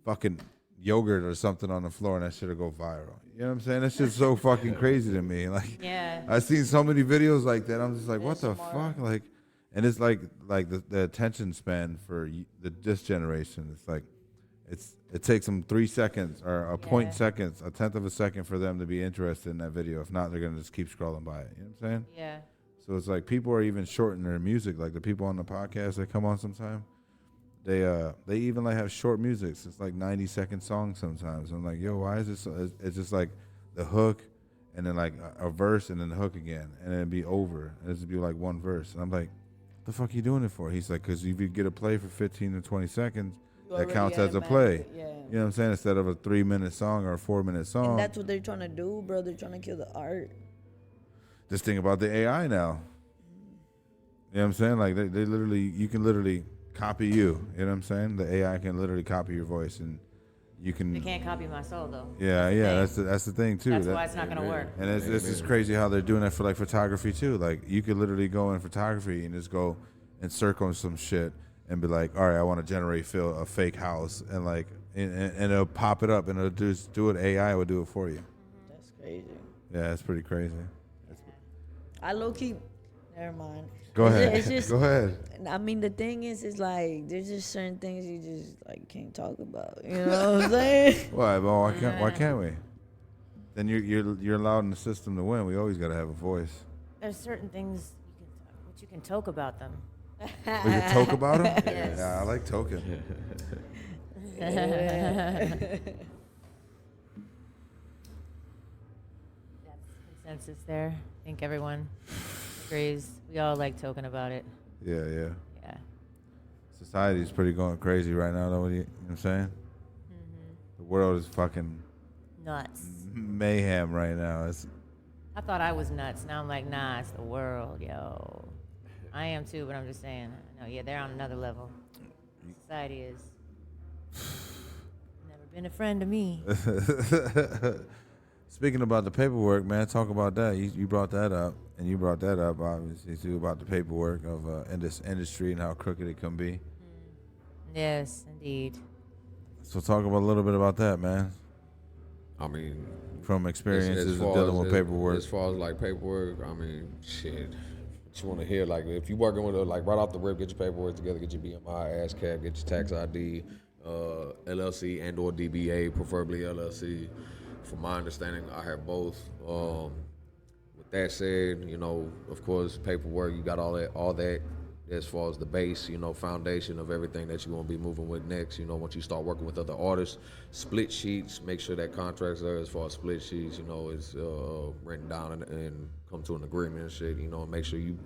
fucking yogurt or something on the floor and that shit'll go viral. You know what I'm saying? That's just so fucking crazy to me. Like, Yeah. I've seen so many videos like that. I'm just like, what the fuck? Like, and it's like the attention span for this generation. It's like, it takes them 3 seconds or a point seconds, a tenth of a second for them to be interested in that video. If not, they're gonna just keep scrolling by it. You know what I'm saying? Yeah. So it's like people are even shortening their music. Like the people on the podcast that come on sometime, they even like have short music. It's like 90-second songs sometimes. I'm like, yo, why is this? It's just like the hook, and then like a verse, and then the hook again, and then it'd be over. And it'd be like one verse. And I'm like, what the fuck are you doing it for? He's like, because if you get a play for 15 to 20 seconds, that counts as a play. Yeah. You know what I'm saying? Instead of a 3-minute song or a 4-minute song. And that's what they're trying to do, bro. They're trying to kill the art. Just think about the AI now. You know what I'm saying? Like they literally, you can literally copy you. You know what I'm saying? The AI can literally copy your voice, and you can. They can't copy my soul though. Yeah, that's the thing too. That's why it's not gonna work. And it's just crazy how they're doing that for like photography too. Like you could literally go in photography and just go and circle some shit and be like, all right, I want to generate a fake house, and like and it'll pop it up and it'll just do it. AI will do it for you. That's crazy. Yeah, it's pretty crazy. I low key. Never mind. Go ahead. It's just, go ahead. I mean, the thing is, it's like there's just certain things you just like can't talk about. You know what I'm saying? Why? Well, why can't we? Then you're allowed in the system to win. We always got to have a voice. There's certain things you can talk about them. We can talk about them. Yes. Yeah, I like token. That's consensus there. I think everyone agrees. We all like talking about it. Yeah. Yeah. Society's pretty going crazy right now, though. You know what I'm saying? Mm-hmm. The world is fucking Nuts. mayhem right now. I thought I was nuts. Now I'm like, nah, it's the world, yo. I am too, but I'm just saying. No, yeah, they're on another level. Society is never been a friend to me. Speaking about the paperwork, man, talk about that. You brought that up, and you brought that up, obviously, too, about the paperwork of in this industry and how crooked it can be. Yes, indeed. So talk about a little bit about that, man. I mean, From experiences as of far dealing with as- paperwork. As far as like paperwork, I mean, shit. What you want to hear? Like, if you working with like right off the rip, get your paperwork together, get your BMI, ASCAP, get your tax ID, LLC and/or DBA, preferably LLC. From my understanding, I have both. With that said, you know, of course, paperwork, you got all that as far as the base, you know, foundation of everything that you're going to be moving with next. You know, once you start working with other artists, split sheets, make sure that contracts are as far as split sheets, you know, is written down and come to an agreement and shit, you know, and make sure you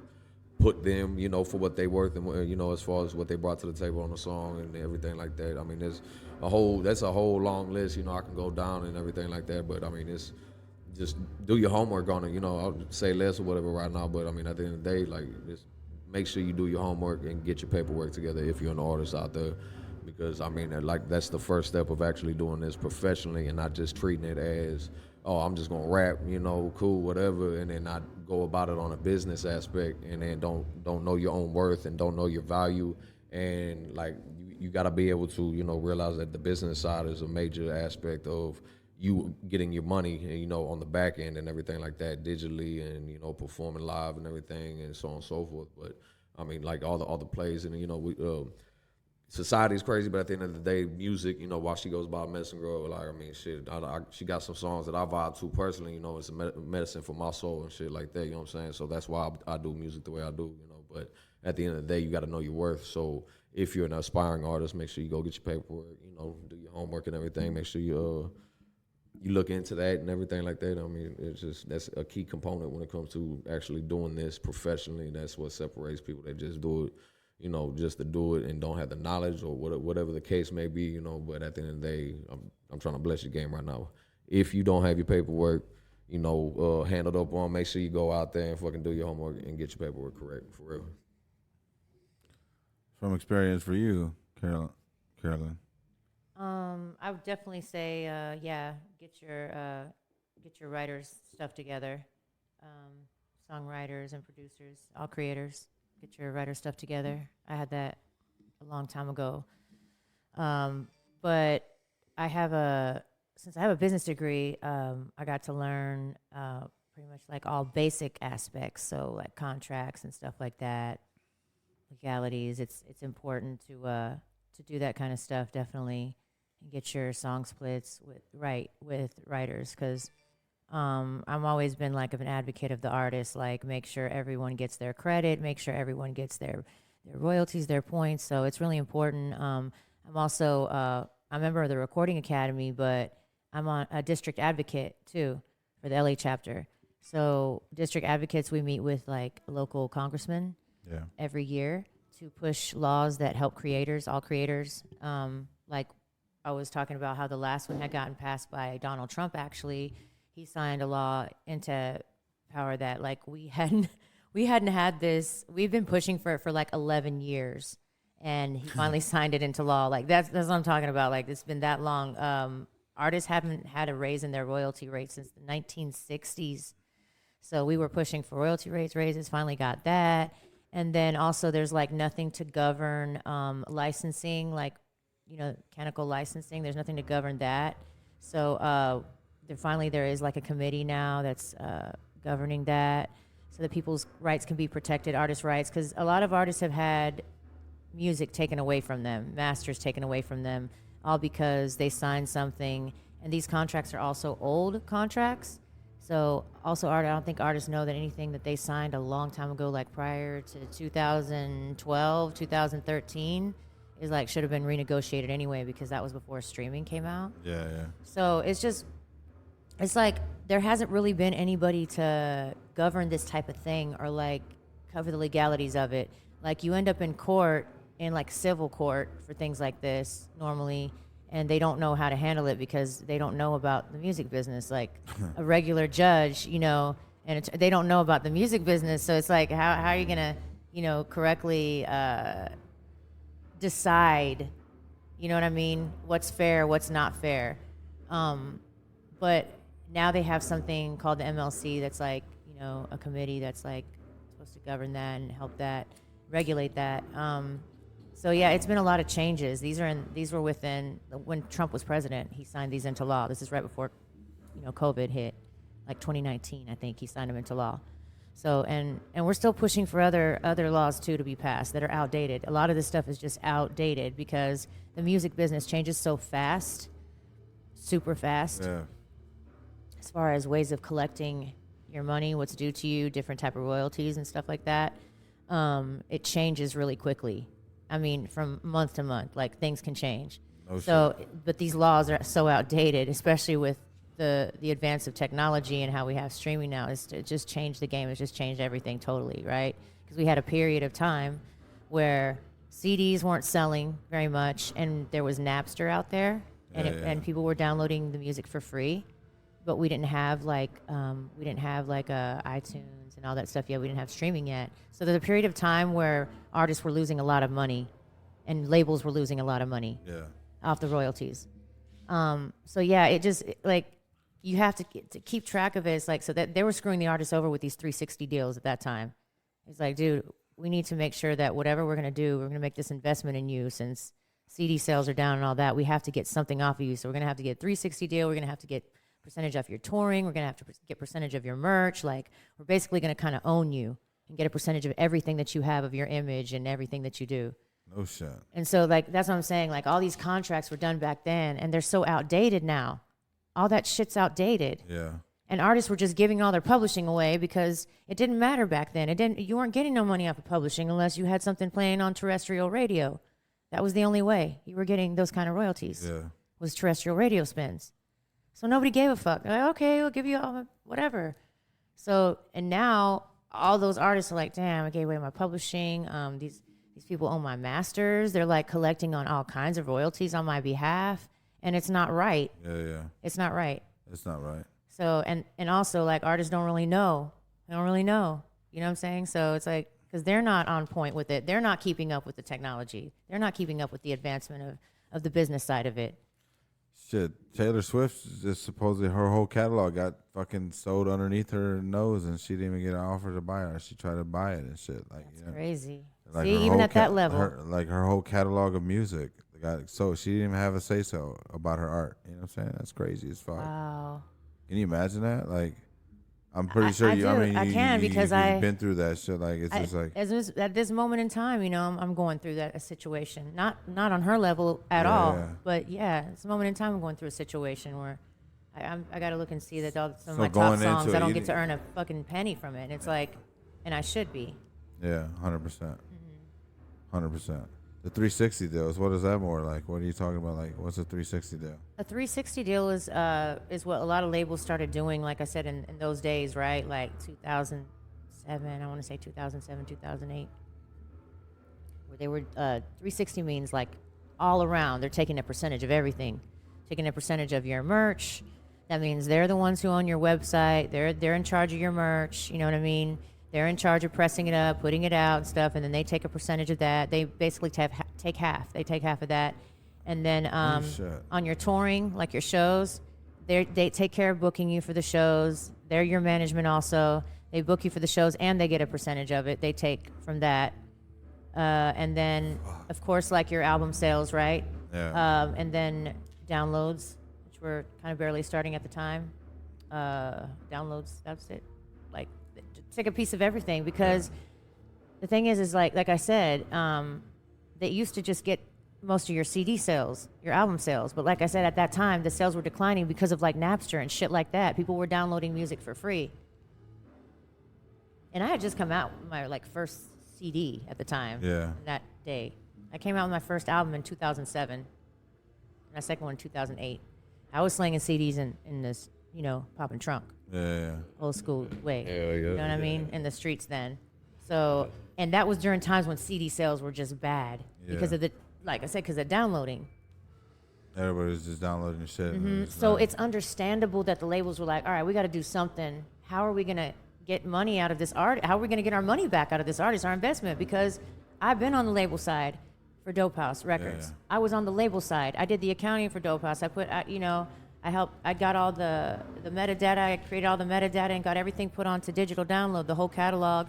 put them, you know, for what they worth and, you know, as far as what they brought to the table on the song and everything like that. I mean, that's a whole long list, you know, I can go down and everything like that, but I mean, it's just do your homework on it, you know, I'll say less or whatever right now, but I mean, at the end of the day, like, just make sure you do your homework and get your paperwork together if you're an artist out there, because I mean, like, that's the first step of actually doing this professionally and not just treating it as, oh, I'm just gonna rap, you know, cool, whatever, and then not go about it on a business aspect, and then don't know your own worth and don't know your value, and like you got to be able to, you know, realize that the business side is a major aspect of you getting your money, you know, on the back end and everything like that, digitally, and you know, performing live and everything, and so on and so forth. But I mean, like all the plays, and you know, society's crazy, but at the end of the day, music, you know, while she goes by Medicine Girl, like, I mean, shit, she got some songs that I vibe to personally, you know, it's a medicine for my soul and shit like that, you know what I'm saying? So that's why I do music the way I do, you know, but at the end of the day, you got to know your worth. So if you're an aspiring artist, make sure you go get your paperwork, you know, do your homework and everything. Make sure you look into that and everything like that. I mean, it's just, that's a key component when it comes to actually doing this professionally. That's what separates people that just do it, you know, just to do it and don't have the knowledge or whatever the case may be, you know. But at the end of the day, I'm trying to bless your game right now. If you don't have your paperwork, you know, handled up on, make sure you go out there and fucking do your homework and get your paperwork correct, for real. From experience for you, Carolyn. I would definitely say, get your writers' stuff together, songwriters and producers, all creators. Get your writer stuff together. I had that a long time ago, but since I have a business degree, I got to learn pretty much like all basic aspects, so like contracts and stuff like that, legalities. It's important to do that kind of stuff, definitely. And get your song splits with writers, because I'm always been like an advocate of the artist, like make sure everyone gets their credit, make sure everyone gets their royalties, their points. So it's really important. I'm also a member of the Recording Academy, but I'm a district advocate too for the LA chapter. So district advocates, we meet with like local congressmen every year to push laws that help creators, all creators. Like I was talking about how the last one had gotten passed by Donald Trump. Actually, he signed a law into power that like we hadn't had this. We've been pushing for it for like 11 years, and he finally signed it into law. Like that's what I'm talking about. Like it's been that long. Artists haven't had a raise in their royalty rate since the 1960s. So we were pushing for royalty rates raises. Finally got that, and then also there's like nothing to govern licensing, like, you know, mechanical licensing. There's nothing to govern that. So there is like a committee now that's governing that, so that people's rights can be protected, artists' rights, because a lot of artists have had music taken away from them, masters taken away from them, all because they signed something. And these contracts are also old contracts. So also I don't think artists know that anything that they signed a long time ago, like prior to 2012, 2013, is like should have been renegotiated anyway, because that was before streaming came out. Yeah. So it's like there hasn't really been anybody to govern this type of thing or like cover the legalities of it. Like you end up in court, in like civil court for things like this normally, and they don't know how to handle it because they don't know about the music business, like a regular judge, you know, and they don't know about the music business. So it's like, how are you gonna, you know, correctly decide, you know what I mean, what's fair, what's not fair. But now they have something called the MLC that's like, you know, a committee that's like supposed to govern that and help that, regulate that. So yeah, it's been a lot of changes. These were within, when Trump was president, he signed these into law. This is right before, you know, COVID hit, like 2019, I think he signed them into law. So, and we're still pushing for other laws too to be passed that are outdated. A lot of this stuff is just outdated because the music business changes so fast, super fast. Yeah. As far as ways of collecting your money, what's due to you, different type of royalties and stuff like that, it changes really quickly. I mean, from month to month, like things can change. Oh, so, but these laws are so outdated, especially with the advance of technology and how we have streaming now. It just changed the game. It's just changed everything totally, right? Because we had a period of time where CDs weren't selling very much, and there was Napster out there, and people were downloading the music for free, but we didn't have like iTunes and all that stuff yet. We didn't have streaming yet. So there's a period of time where artists were losing a lot of money, and labels were losing a lot of money off the royalties. So yeah, it just like you have to keep track of it. It's like, so that they were screwing the artists over with these 360 deals at that time. It's like, dude, we need to make sure that whatever we're going to do, we're going to make this investment in you, since CD sales are down and all that. We have to get something off of you. So we're going to have to get 360 deal. We're going to have to get percentage off your touring. We're going to have to get percentage of your merch. Like, we're basically going to kind of own you and get a percentage of everything that you have, of your image and everything that you do. No shit. And so, like, that's what I'm saying. Like, all these contracts were done back then, and they're so outdated now. All that shit's outdated. Yeah. And artists were just giving all their publishing away because it didn't matter back then. You weren't getting no money off of publishing unless you had something playing on terrestrial radio. That was the only way you were getting those kind of royalties. Yeah. Was terrestrial radio spins. So nobody gave a fuck. They're like, okay, we'll give you all whatever. So, and now all those artists are like, damn, I gave away my publishing. These people own my masters. They're like collecting on all kinds of royalties on my behalf, and it's not right. Yeah. It's not right. It's not right. So, and also like artists don't really know. They don't really know. You know what I'm saying? So it's like, because they're not on point with it. They're not keeping up with the technology. They're not keeping up with the advancement of the business side of it. Shit, Taylor Swift just supposedly her whole catalog got fucking sold underneath her nose, and she didn't even get an offer to buy it. She tried to buy it and shit. Like, That's crazy. Like See, even at that level. Her whole catalog of music got so she didn't even have a say so about her art. You know what I'm saying? That's crazy as fuck. Wow. Can you imagine that? Like, I'm pretty sure you. I mean, I can because you've been through that shit. Like, it's just like at this moment in time, you know, I'm going through a situation. Not on her level at all, but yeah, it's a moment in time I'm going through a situation where I got to look and see that some of my top songs I don't get to earn a fucking penny from it. And it's like, and I should be. Yeah, 100%. 100%. The 360 deals, what is that more like? What are you talking about? Like, what's a 360 deal? A 360 deal is what a lot of labels started doing, like I said, in those days, right? Like 2007, I want to say 2007, 2008. Where they were, 360 means like all around. They're taking a percentage of everything. Taking a percentage of your merch. That means they're the ones who own your website. They're in charge of your merch, you know what I mean? They're in charge of pressing it up, putting it out and stuff, and then they take a percentage of that. They basically take half. They take half of that. And then on your touring, like your shows, they take care of booking you for the shows. They're your management also. They book you for the shows, and they get a percentage of it. They take from that. And then, of course, like your album sales, right? Yeah. And then downloads, which were kind of barely starting at the time. Downloads, that's it. Like, take a piece of everything because the thing is like I said, they used to just get most of your CD sales, your album sales. But like I said, at that time, the sales were declining because of like Napster and shit like that. People were downloading music for free. And I had just come out with my like first CD at the time. Yeah. That day. I came out with my first album in 2007. And my second one in 2008. I was slinging CDs in this, you know, popping trunk. Yeah. Old school way. Hell yeah, you know what I mean? In the streets then. So, and that was during times when CD sales were just bad because of like I said, because of downloading. Everybody was just downloading the shit. Mm-hmm. So it's understandable that the labels were like, all right, we got to do something. How are we going to get money out of this art? How are we going to get our money back out of this artist, our investment? Because I've been on the label side for Dope House Records. Yeah. I was on the label side. I did the accounting for Dope House. I got all the metadata. I created all the metadata and got everything put onto digital download, the whole catalog.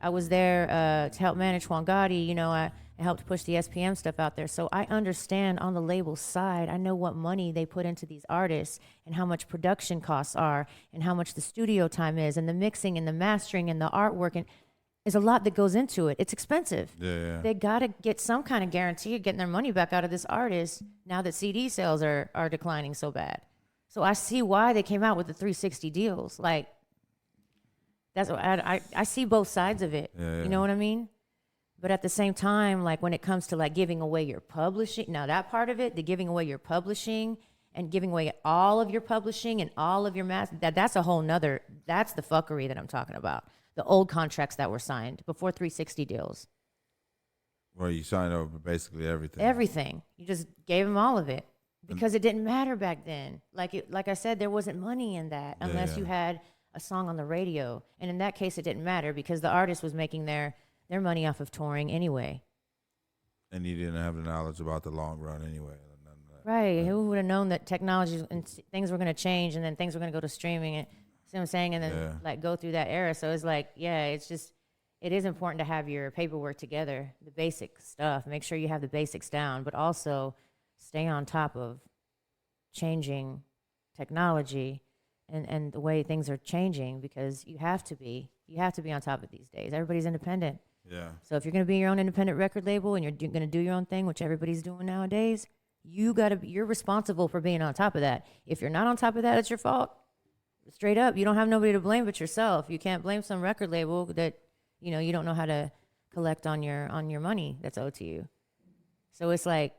I was there to help manage Juan Gotti. You know, I helped push the SPM stuff out there. So I understand on the label side. I know what money they put into these artists and how much production costs are and how much the studio time is and the mixing and the mastering and the artwork. And there's a lot that goes into it. It's expensive. Yeah. They got to get some kind of guarantee of getting their money back out of this artist now that CD sales are declining so bad. So I see why they came out with the 360 deals. Like, that's what I see both sides of it. Yeah. You know what I mean? But at the same time, like when it comes to like giving away your publishing, now that part of it, the giving away your publishing and giving away all of your publishing and all of your that's a whole nother, that's the fuckery that I'm talking about. The old contracts that were signed before 360 deals. Where you signed over basically everything. Everything. You just gave them all of it because it didn't matter back then. Like I said, there wasn't money in that unless you had a song on the radio. And in that case, it didn't matter because the artist was making their money off of touring anyway. And you didn't have the knowledge about the long run anyway. Right. Who would have known that technology and things were going to change and then things were going to go to streaming? And, see what I'm saying? And then like go through that era. So it's like, it's just, it is important to have your paperwork together, the basic stuff. Make sure you have the basics down, but also stay on top of changing technology and the way things are changing because you have to be on top of these days. Everybody's independent. Yeah. So if you're going to be your own independent record label and you're going to do your own thing, which everybody's doing nowadays, you're responsible for being on top of that. If you're not on top of that, it's your fault. Straight up, you don't have nobody to blame but yourself. You can't blame some record label that, you know, you don't know how to collect on your money that's owed to you. So it's like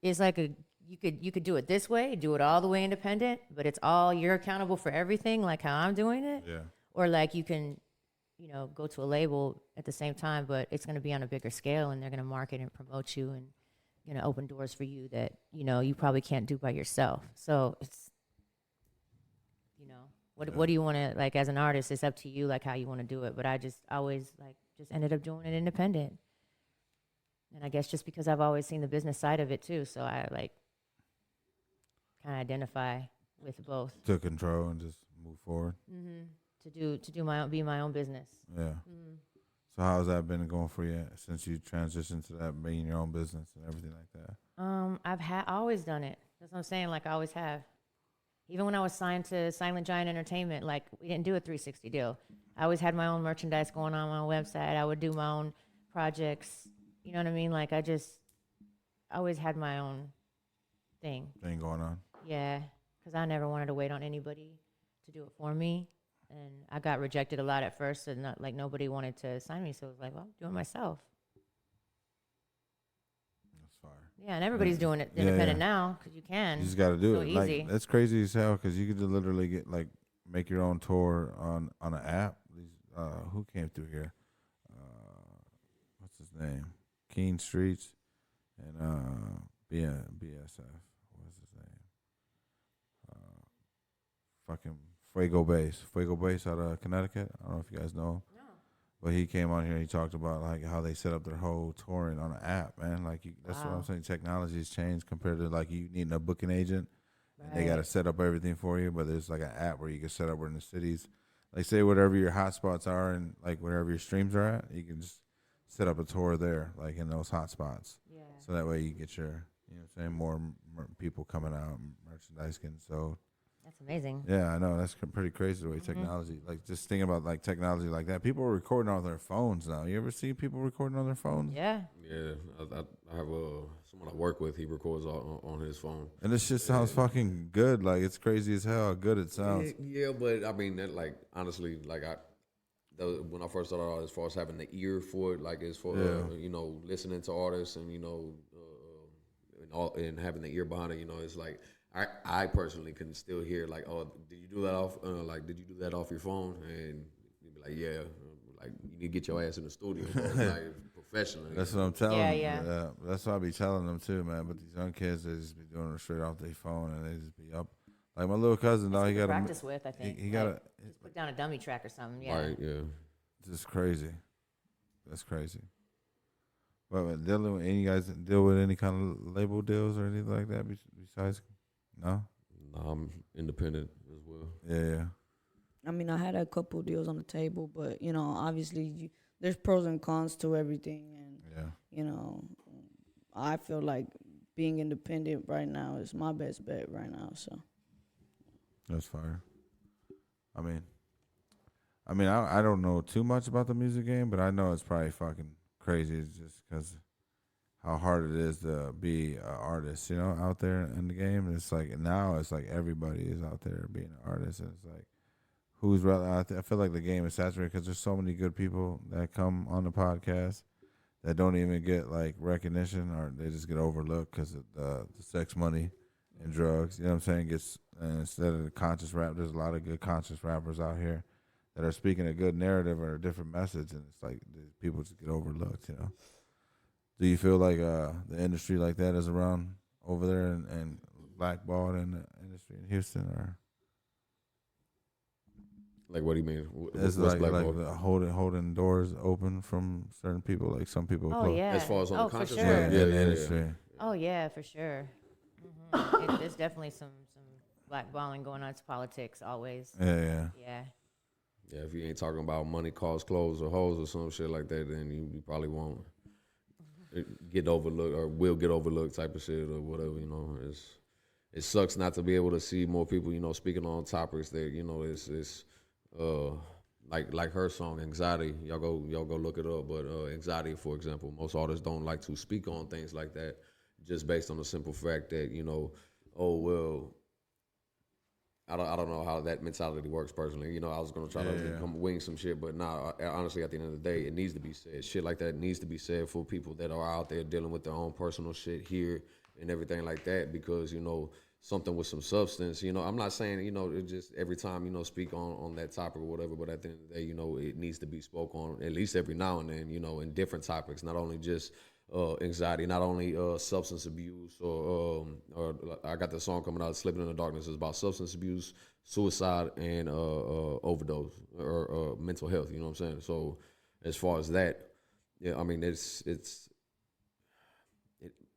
a you could do it this way, do it all the way independent, but it's all you're accountable for everything, like how I'm doing it. Yeah. Or like you can, go to a label at the same time, but it's going to be on a bigger scale, and they're going to market and promote you and going to open doors for you that you probably can't do by yourself. So it's what do you want to like as an artist? It's up to you, like how you want to do it. But I just always just ended up doing it independent. And I guess just because I've always seen the business side of it too, so I kind of identify with both. Took control and just move forward. To do my own, be my own business. Yeah. So how's that been going for you since you transitioned to that being your own business and everything like that? I've always done it. That's what I'm saying. Like I always have. Even when I was signed to Silent Giant Entertainment, like we didn't do a 360 deal. I always had my own merchandise going on my own website. I would do my own projects. You know what I mean? Like I always had my own thing Going on. Yeah, because I never wanted to wait on anybody to do it for me. And I got rejected a lot at first, and nobody wanted to sign me. So it was like, well, I'm doing it myself. That's fire. Yeah, and everybody's doing it independent now because you can. You just got to do So it. easy. Like that's crazy as hell because you could literally get make your own tour on an app. Who came through here? What's his name? Keen Streets and BSF. What's his name? Fucking Fuego Base out of Connecticut. I don't know if you guys know him. No. But he came on here and he talked about like how they set up their whole touring on an app, man. That's what I'm saying. Technology has changed compared to like you needing a booking agent. Right. And they got to set up everything for you. But there's like an app where you can set up in the cities. Like say whatever your hotspots are and like wherever your streams are at, you can just set up a tour there, like in those hotspots. Yeah. So that way you get your, you know what I'm saying, more people coming out, merchandise getting sold. That's amazing. Yeah, I know. That's pretty crazy the way technology, like just thinking about like technology like that. People are recording on their phones now. You ever see people recording on their phones? Yeah. Yeah, I have someone I work with. He records on his phone, And this shit sounds fucking good. Like it's crazy as hell how good it sounds. Yeah, but I mean, that, like honestly, like when I first started out, as far as having the ear for it, like as for listening to artists and and having the ear behind it, it's like. I personally can still hear like, oh, did you do that off your phone? And you'd be like, yeah, like you need to get your ass in the studio, like professionally. That's what I'm telling them. Yeah. That's what I be telling them too, man. But these young kids, they just be doing it straight off their phone and they just be up. Like my little cousin, That's he what got to practice with. I think he got just put down a dummy track or something. Yeah. Right. Yeah. Just crazy. That's crazy. But dealing with any guys deal with any kind of label deals or anything like that besides. No, I'm independent as well. Yeah. I mean, I had a couple deals on the table, but obviously, there's pros and cons to everything, and I feel like being independent right now is my best bet right now. So That's fire. I mean, I don't know too much about the music game, but I know it's probably fucking crazy. It's just because how hard it is to be an artist, out there in the game. It's like now it's like everybody is out there being an artist, and it's like who's relevant. I feel like the game is saturated because there's so many good people that come on the podcast that don't even get like recognition, or they just get overlooked because of the sex, money, and drugs. You know what I'm saying? Instead of the conscious rap, there's a lot of good conscious rappers out here that are speaking a good narrative or a different message, and it's like people just get overlooked. Do you feel like the industry like that is around over there and blackballed in the industry in Houston, or like what do you mean? it's like holding doors open from certain people, like some people. Oh yeah. As far as on the for conscious sure. rap, in the industry. Oh yeah, for sure. There's definitely some blackballing going on. It's politics always. Yeah. Yeah. Yeah, if you ain't talking about money, cars, clothes, or hoes or some shit like that, then you probably won't get overlooked or will get overlooked type of shit or whatever. It sucks not to be able to see more people, speaking on topics that it's like her song Anxiety. Y'all go look it up. But Anxiety, for example, most artists don't like to speak on things like that, just based on the simple fact that oh well, I don't know how that mentality works personally. You know, I was gonna try to come wing some shit, but nah. Honestly, at the end of the day, it needs to be said. Shit like that needs to be said for people that are out there dealing with their own personal shit here and everything like that. Because you know, something with some substance. You know, I'm not saying you know it just every time you know speak on that topic or whatever. But at the end of the day, you know, it needs to be spoke on at least every now and then. You know, in different topics, not only just anxiety, not only substance abuse or I got the song coming out, Slipping in the Darkness, is about substance abuse, suicide, and overdose or mental health. You know what I'm saying? So as far as that, yeah, I mean it's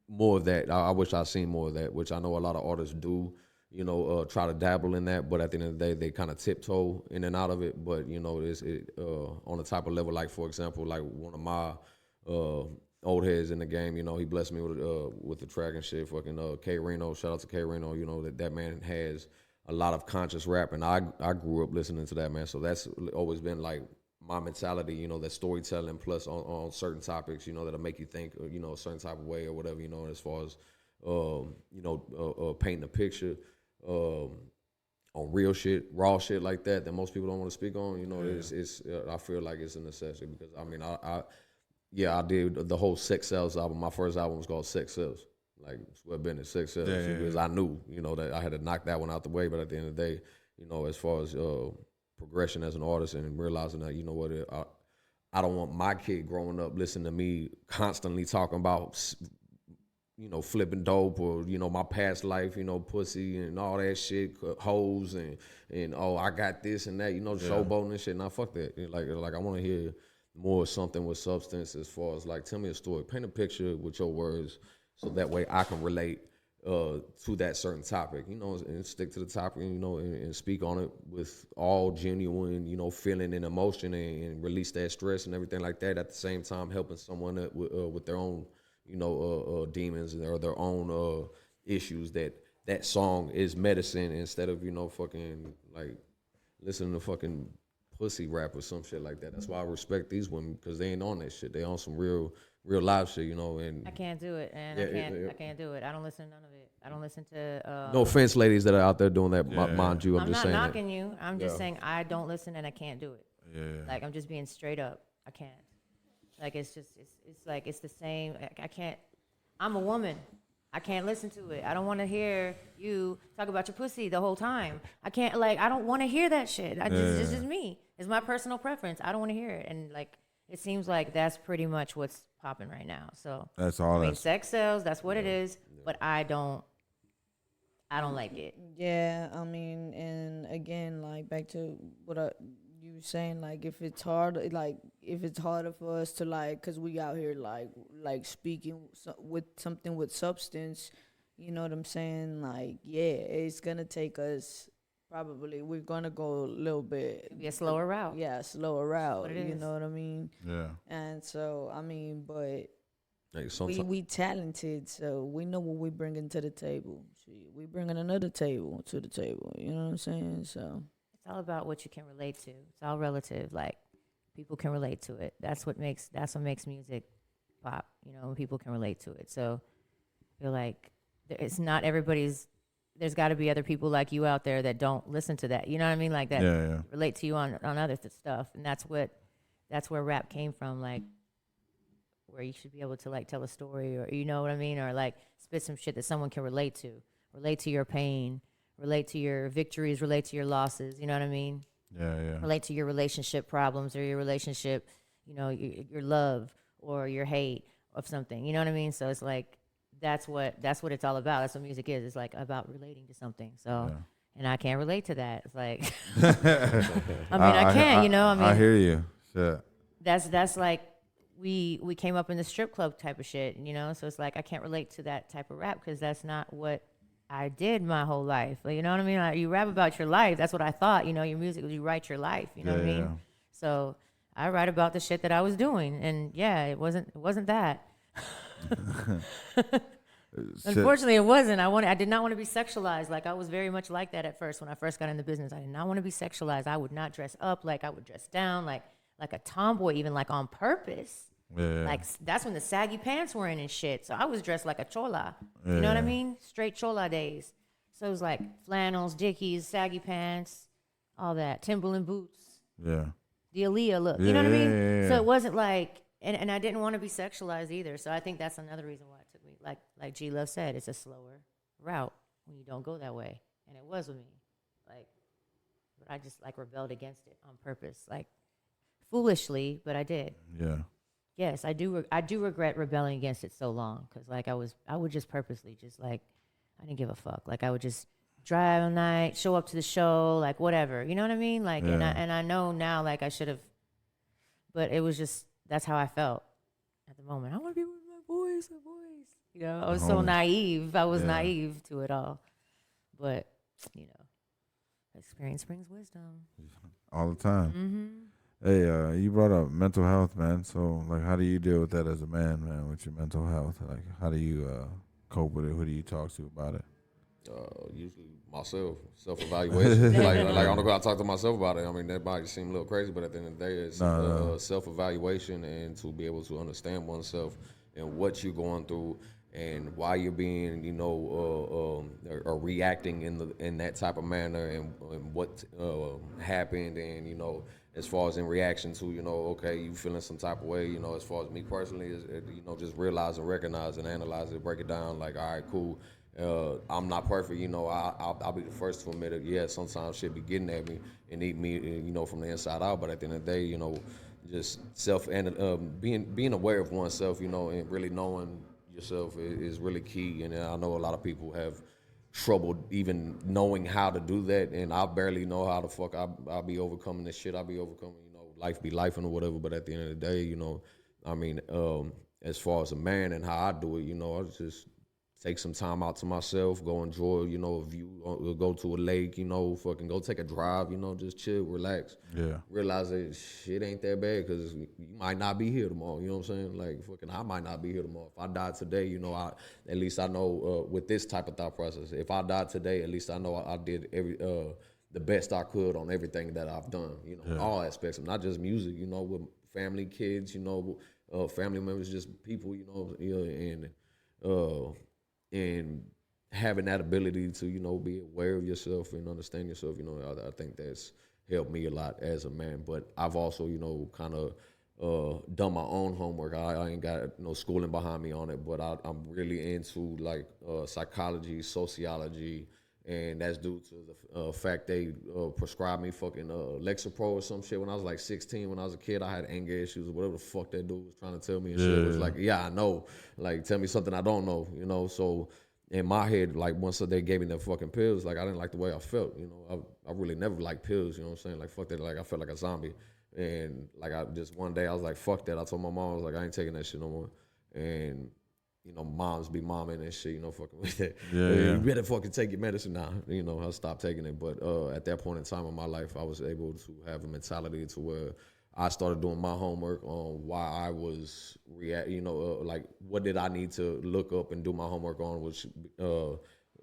more of that. I wish I'd seen more of that, which I know a lot of artists do. You know, try to dabble in that, but at the end of the day, they kind of tiptoe in and out of it. But you know, it's on the type of level, like for example, like one of my old heads in the game, you know, he blessed me with the track and shit. Fucking K Reno, shout out to K Reno. You know that man has a lot of conscious rap, and I grew up listening to that, man. So that's always been like my mentality, you know, that storytelling plus on certain topics, you know, that'll make you think, you know, a certain type of way or whatever, you know, as far as you know, painting a picture on real shit, raw shit like that most people don't want to speak on. You know, it's I feel like it's a necessity because I mean I did the whole Sex Cells album. My first album was called Sex Cells. Like Sweat Bennett, Sex Cells. Because I knew, you know, that I had to knock that one out the way. But at the end of the day, you know, as far as progression as an artist and realizing that, you know what, I don't want my kid growing up listening to me constantly talking about, you know, flipping dope or, you know, my past life, you know, pussy and all that shit, hoes and oh, I got this and that, you know, showboating and shit. Nah, fuck that. Like I want to hear more something with substance as far as like tell me a story, paint a picture with your words so that way I can relate to that certain topic, you know, and stick to the topic, you know, and speak on it with all genuine, you know, feeling and emotion and release that stress and everything like that. At the same time, helping someone with their own, you know, demons or their own issues. That song is medicine instead of, you know, fucking like listening to fucking pussy rap or some shit like that. That's why I respect these women because they ain't on that shit. They on some real live shit, you know. And I can't do it, and I can't do it. I don't listen to none of it. I don't listen to. No offense, ladies that are out there doing that. Mind you, I'm just not saying. knocking you. I'm just saying I don't listen and I can't do it. Yeah. Like I'm just being straight up. I can't. Like it's just it's like it's the same. I can't. I'm a woman. I can't listen to it. I don't want to hear you talk about your pussy the whole time. I can't, like, I don't want to hear that shit. It's just me. It's my personal preference. I don't want to hear it. And, like, it seems like that's pretty much what's popping right now. So that's all. I mean, sex sells. That's what it is. But I don't like it. Yeah, I mean, and again, like, back to what you were saying, like, if it's harder for us to, like, because we out here, like speaking with something with substance, you know what I'm saying? Like, yeah, it's going to take us probably, we're going to go a little bit. Be a slower route. Yeah, a slower route, you know what I mean? Yeah. And so, I mean, but Hey, we talented, so we know what we bringing to the table. We bringing another table to the table, you know what I'm saying? So it's all about what you can relate to. It's all relative. Like people can relate to it. That's what makes music pop. You know, when people can relate to it. So I feel like it's not everybody's. There's got to be other people like you out there that don't listen to that. You know what I mean? Like that relate to you on other stuff. And that's where rap came from. Like where you should be able to like tell a story, or you know what I mean, or like spit some shit that someone can relate to your pain. Relate to your victories, relate to your losses, you know what I mean? Yeah. Relate to your relationship problems or your relationship, you know, your love or your hate of something, you know what I mean? So it's like, that's what it's all about. That's what music is. It's like about relating to something. So, and I can't relate to that. It's like, I mean, I can't, you know, I mean. I hear you. Shit. That's like, we came up in the strip club type of shit, you know? So it's like, I can't relate to that type of rap because that's not what I did my whole life. You know what I mean? Like, you rap about your life. That's what I thought. You know, your music, you write your life. You know what I mean? Yeah. So I write about the shit that I was doing, and yeah, it wasn't that. Unfortunately, it wasn't. I did not want to be sexualized. Like I was very much like that at first when I first got in the business. I did not want to be sexualized. I would not dress up. Like I would dress down, like a tomboy, even like on purpose. Yeah. Like that's when the saggy pants were in and shit. So I was dressed like a chola. You know what I mean? Straight chola days. So it was like flannels, Dickies, saggy pants, all that, Timberland boots, Yeah. the Aaliyah look. You know what I mean? So it wasn't like, and I didn't want to be sexualized either. So I think that's another reason why it took me. Like G Love said, it's a slower route when you don't go that way, and it was with me. Like, but I just like rebelled against it on purpose, like foolishly, but I did. Yeah. Yes, I do. I do regret rebelling against it so long because, like, I would just purposely just like, I didn't give a fuck. Like, I would just drive all night, show up to the show, like whatever. You know what I mean? Like, and I know now, like, I should have, but it was just that's how I felt at the moment. I want to be with my boys, You know, I was so naive. I was naive to it all, but you know, experience brings wisdom All the time. Mm-hmm. Hey, you brought up mental health, man. So, like, how do you deal with that as a man, with your mental health? Like, how do you cope with it? Who do you talk to about it? Usually myself, self-evaluation. like I don't go out talk to myself about it. I mean, that might seem a little crazy, but at the end of the day, it's self-evaluation and to be able to understand oneself and what you're going through and why you're being, or reacting in that type of manner and what happened and, as far as in reaction to, okay, you feeling some type of way, as far as me personally, is, just realize and recognize and analyze it, break it down, like, all right, cool. I'm not perfect, I'll be the first to admit it. Yeah, sometimes shit be getting at me and eat me, from the inside out. But at the end of the day, just being aware of oneself, and really knowing yourself is really key. And I know a lot of people have trouble even knowing how to do that. And I barely know how the fuck I'll be overcoming this shit. I'll be overcoming, life be life and whatever. But at the end of the day, I mean, as far as a man and how I do it, I just take some time out to myself, go enjoy, a view, go to a lake, fucking go take a drive, just chill, relax. Yeah. Realize that shit ain't that bad because you might not be here tomorrow, you know what I'm saying? Like, fucking, I might not be here tomorrow. If I died today, at least I know with this type of thought process, if I died today, at least I know I did the best I could on everything that I've done, all aspects of not just music, with family, kids, family members, just people, and having that ability to, be aware of yourself and understand yourself, I think that's helped me a lot as a man. But I've also, kind of done my own homework. I ain't got no schooling behind me on it, but I'm really into, like, psychology, sociology, and that's due to the fact they prescribed me fucking Lexapro or some shit when I was like 16. When I was a kid, I had anger issues or whatever the fuck that dude was trying to tell me and shit. It was like, yeah, I know. Like, tell me something I don't know, So in my head, like, once they gave me the fucking pills, like, I didn't like the way I felt, I really never liked pills, you know what I'm saying? Like, fuck that. Like, I felt like a zombie. And, like, one day I was like, fuck that. I told my mom, I was like, I ain't taking that shit no more. And moms be momming and shit, fucking with that. Yeah. You better fucking take your medicine now. I stopped taking it. But at that point in time in my life, I was able to have a mentality to where I started doing my homework on why I was like, what did I need to look up and do my homework on, which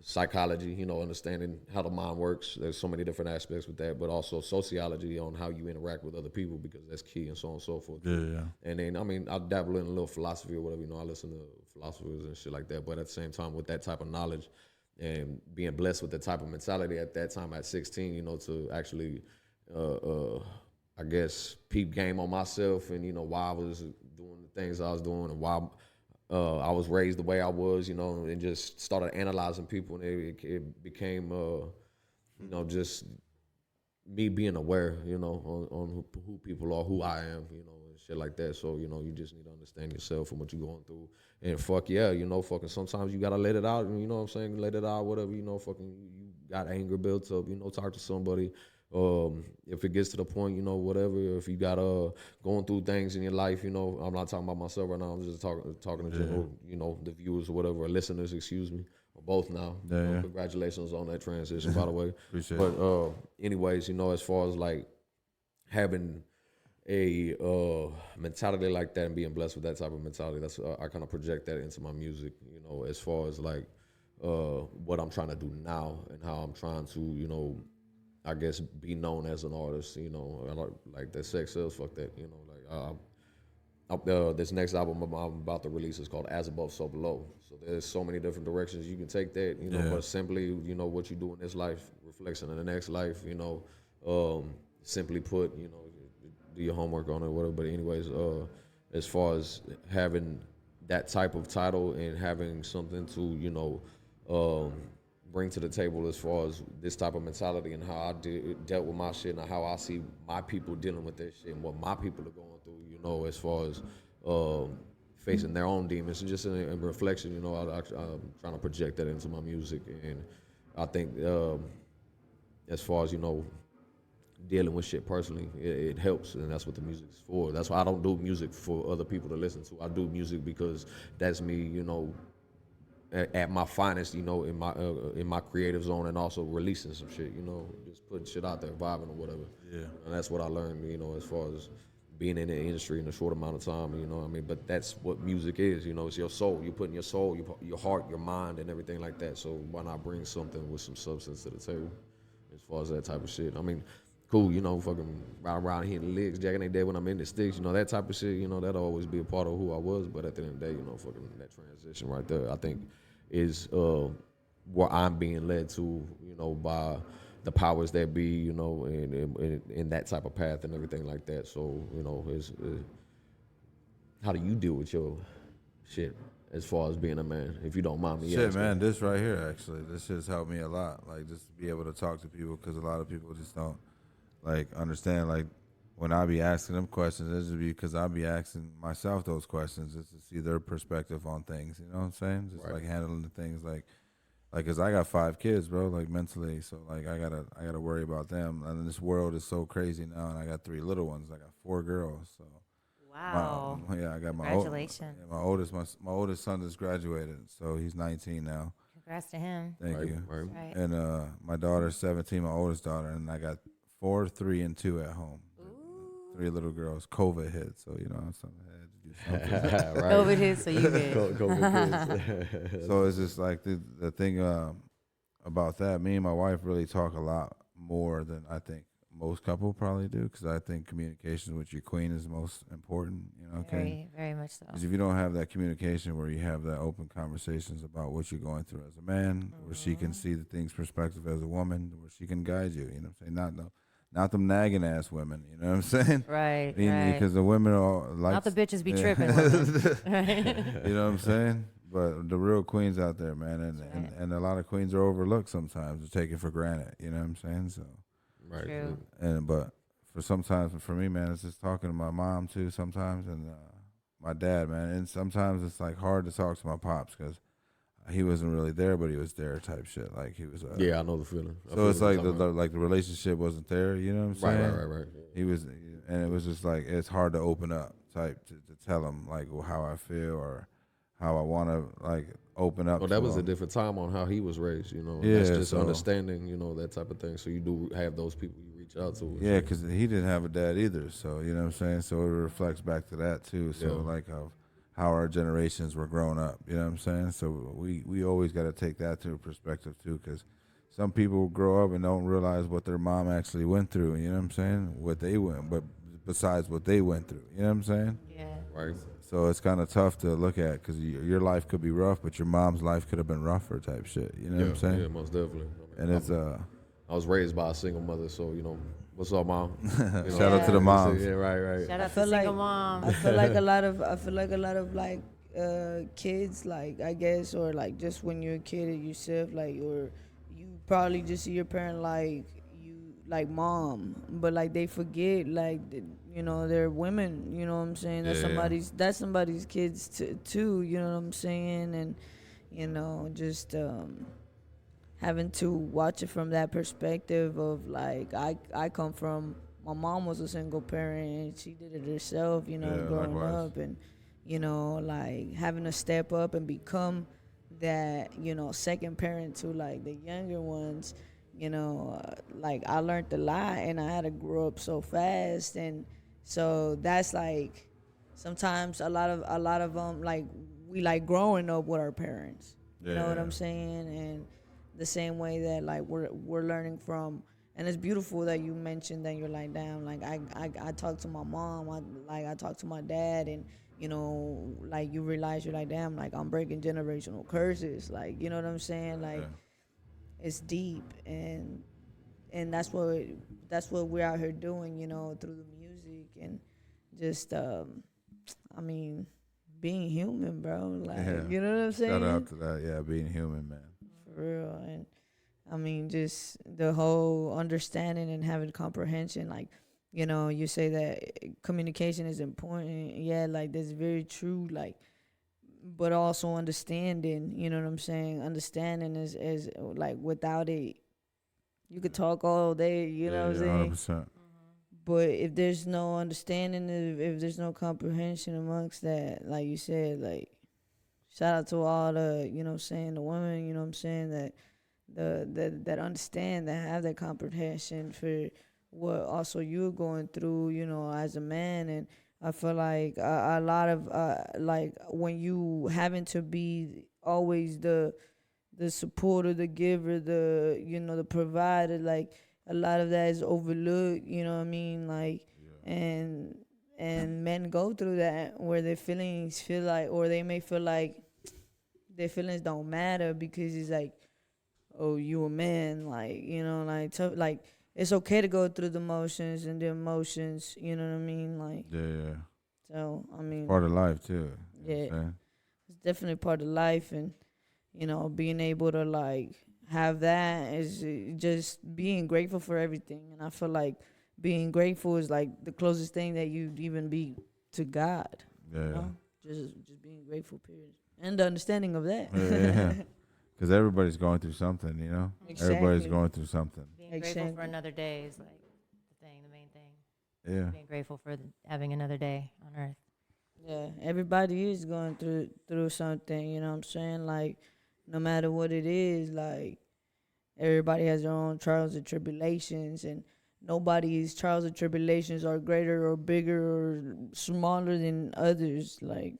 psychology, understanding how the mind works. There's so many different aspects with that, but also sociology on how you interact with other people, because that's key, and so on and so forth. Yeah. And then, I mean, I dabble in a little philosophy or whatever, I listen to philosophers and shit like that, but at the same time, with that type of knowledge and being blessed with the type of mentality at that time at 16, to actually, I guess, peep game on myself and, why I was doing the things I was doing and why I was raised the way I was, and just started analyzing people, and it became, just me being aware, on who people are, who I am, and shit like that. So, you just need to understand yourself and what you're going through. And fuck yeah, fucking sometimes you gotta let it out, and you know what I'm saying, let it out, whatever, fucking you got anger built up, talk to somebody. If it gets to the point, whatever, if you got going through things in your life, I'm not talking about myself right now, I'm just talking to general, the viewers or whatever, or listeners, excuse me, or both now. Yeah. Congratulations on that transition, by the way. Appreciate but, it. But anyways, as far as like having a mentality like that and being blessed with that type of mentality, that's I kind of project that into my music, as far as like what I'm trying to do now and how I'm trying to, I guess, be known as an artist, like that sex sells, fuck that, like this next album I'm about to release is called As Above, So Below. So there's so many different directions you can take that, you know, but simply, you know, what you do in this life reflects in the next life, you know. Simply put, you know, do your homework on it, whatever. But anyways, as far as having that type of title and having something to, you know, bring to the table as far as this type of mentality and how I dealt with my shit and how I see my people dealing with that shit and what my people are going through, you know, as far as facing their own demons and just in reflection, you know, I'm trying to project that into my music. And I think as far as, you know, dealing with shit personally, it helps, and that's what the music's for. That's why I don't do music for other people to listen to. I do music because that's me, you know, at my finest, you know, in my creative zone, and also releasing some shit, you know, just putting shit out there, vibing or whatever. Yeah. And that's what I learned, you know, as far as being in the industry in a short amount of time, you know what I mean? But that's what music is, you know, it's your soul. You're putting your soul, your heart, your mind, and everything like that. So why not bring something with some substance to the table as far as that type of shit? I mean, cool, you know, fucking ride around hitting licks, jacking they dead when I'm in the sticks, you know, that type of shit, you know, that'll always be a part of who I was. But at the end of the day, you know, fucking that transition right there, I think is where I'm being led to, you know, by the powers that be, you know, and that type of path and everything like that. So, you know, how do you deal with your shit as far as being a man, if you don't mind me asking? Shit, man, this right here, actually, this has helped me a lot. Like, just to be able to talk to people, because a lot of people just don't, like, understand. Like, when I be asking them questions, it's just because I be asking myself those questions just to see their perspective on things. You know what I'm saying? Just like handling the things like, cause I got 5 kids, bro. Like mentally, so like I gotta worry about them. And this world is so crazy now, and I got 3 little ones. I got 4 girls. So Wow. I got my Congratulations. my oldest son just graduated, so he's 19 now. Congrats to him. Thank you. Right. And my daughter's 17, my oldest daughter, and I got 4, 3, and 2 at home. 3 little girls. COVID hit, so you know something had to do something. Right. COVID hit, so you hit. COVID hit. So it's just like the thing about that. Me and my wife really talk a lot more than I think most couple probably do, because I think communication with your queen is most important. You know, Very, very much so. Because if you don't have that communication where you have that open conversations about what you're going through as a man, where she can see the things perspective as a woman, where she can guide you. You know what I'm saying? Not them nagging ass women, you know what I'm saying? Right, right. Because the women are like, not the bitches be tripping. Women. You know what I'm saying? But the real queens out there, man, and a lot of queens are overlooked sometimes, they're taken for granted. You know what I'm saying? So, right. True. But for me, man, it's just talking to my mom too sometimes, and my dad, man, and sometimes it's like hard to talk to my pops because he wasn't really there, but he was there type shit. Like he was. Yeah, I know the feeling. So it's like the relationship wasn't there. You know what I'm saying? Right. He was, and it was just like it's hard to open up type to tell him like how I feel or how I want to like open up. Well, that was a different time on how he was raised. You know, yeah, that's just understanding. You know, that type of thing. So you do have those people you reach out to. Yeah, because he didn't have a dad either. So you know what I'm saying. So it reflects back to that too. So like how our generations were growing up, you know what I'm saying? So we always got to take that to perspective too, because some people grow up and don't realize what their mom actually went through, you know what I'm saying? What they went, but besides what they went through, you know what I'm saying? Yeah. Right. So it's kind of tough to look at because your life could be rough, but your mom's life could have been rougher type shit, you know what I'm saying? Yeah, most definitely. And it's I was raised by a single mother, so you know, what's up, mom? Shout out to the moms. Yeah, right. Shout out to single mom. I feel like a lot of like kids, like I guess, or like just when you're a kid yourself, like, or you probably just see your parent like you, like mom, but like they forget, like, you know, they're women. You know what I'm saying? That's somebody's kids too. You know what I'm saying? And you know, just having to watch it from that perspective of like I come from, my mom was a single parent and she did it herself, you know, growing up, and you know, like having to step up and become that, you know, second parent to like the younger ones, you know, like I learned a lot and I had to grow up so fast, and so that's like sometimes a lot of them like we like growing up with our parents, you know what I'm saying, and the same way that like we're learning from And it's beautiful that you mentioned that you're like, damn, like I talk to my mom, I talk to my dad, and you know, like you realize you're like, damn, like I'm breaking generational curses, like you know what I'm saying, like it's deep, and that's what we're out here doing, you know, through the music and just I mean, being human, bro, like you know what I'm saying. Shout out to that, yeah, being human, man. For real. And I mean, just the whole understanding and having comprehension. Like, you know, you say that communication is important. Yeah, like that's very true. Like, but also understanding. You know what I'm saying? Understanding is like without it, you could talk all day. You know what I'm saying? 100%. But if there's no understanding, if there's no comprehension amongst that, like you said, like shout out to all the, you know what I'm saying, the women, you know what I'm saying, that that understand, that have that comprehension for what also you're going through, you know, as a man. And I feel like a lot of like when you having to be always the supporter, the giver, the, you know, the provider, like a lot of that is overlooked, you know what I mean, like and men go through that where their feelings feel like, or they may feel like their feelings don't matter because it's like, oh, you a man, like, you know, like like it's okay to go through the motions and the emotions, you know what I mean, like Yeah. so I mean Part of life too. yeah, it's definitely part of life. And you know, being able to like have that is just being grateful for everything. And I feel like being grateful is like the closest thing that you'd even be to God. Yeah. You know? Just being grateful, period. And the understanding of that. Yeah. Because everybody's going through something, you know? Exactly. Everybody's going through something. Being grateful Exactly. for another day is like the main thing. Yeah. Being grateful for having another day on earth. Yeah, everybody is going through something, you know what I'm saying? Like, no matter what it is, like, everybody has their own trials and tribulations, and nobody's trials and tribulations are greater or bigger or smaller than others. Like,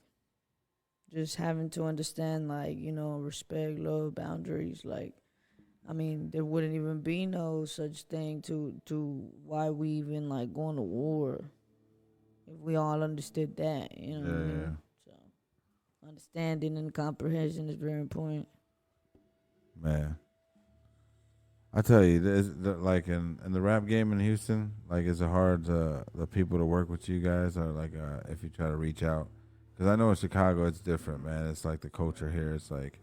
just having to understand, like, you know, respect, love, boundaries. Like, I mean, there wouldn't even be no such thing to why we even, like, going to war if we all understood that, you know what I mean? So, understanding and comprehension is very important. Man. I tell you, like in the rap game in Houston, like is it hard the people to work with you guys, or like if you try to reach out? Because I know in Chicago it's different, man. It's like the culture here. It's like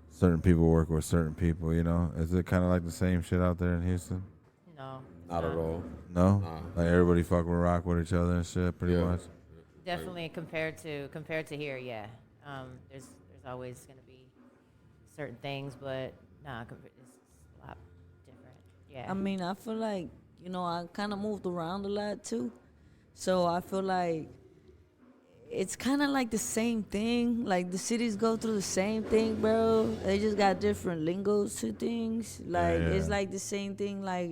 certain people work with certain people, you know? Is it kind of like the same shit out there in Houston? No. Not at all. No? Nah. Like everybody fuck with rock with each other and shit, pretty Yeah. much? Definitely compared to here, yeah. There's always going to be certain things, but nah, it's a lot different. Yeah. I mean, I feel like, you know, I kind of moved around a lot too. So I feel like it's kind of like the same thing. Like the cities go through the same thing, bro. They just got different lingos to things. Like it's like the same thing. Like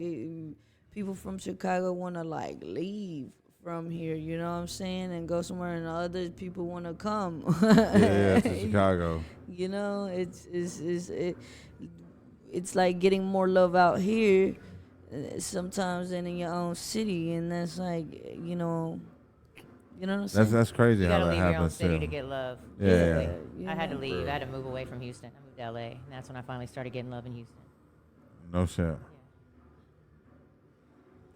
people from Chicago want to like leave from here, you know what I'm saying, and go somewhere, and other people want to come. Yeah, to Chicago. You know, it's like getting more love out here sometimes than in your own city, and that's like, you know what I'm saying. That's crazy you how gotta that leave your own happens city too. to get love. Yeah. Basically. Yeah. I had to leave. I had to move away from Houston. I moved to LA, and that's when I finally started getting love in Houston. No shit.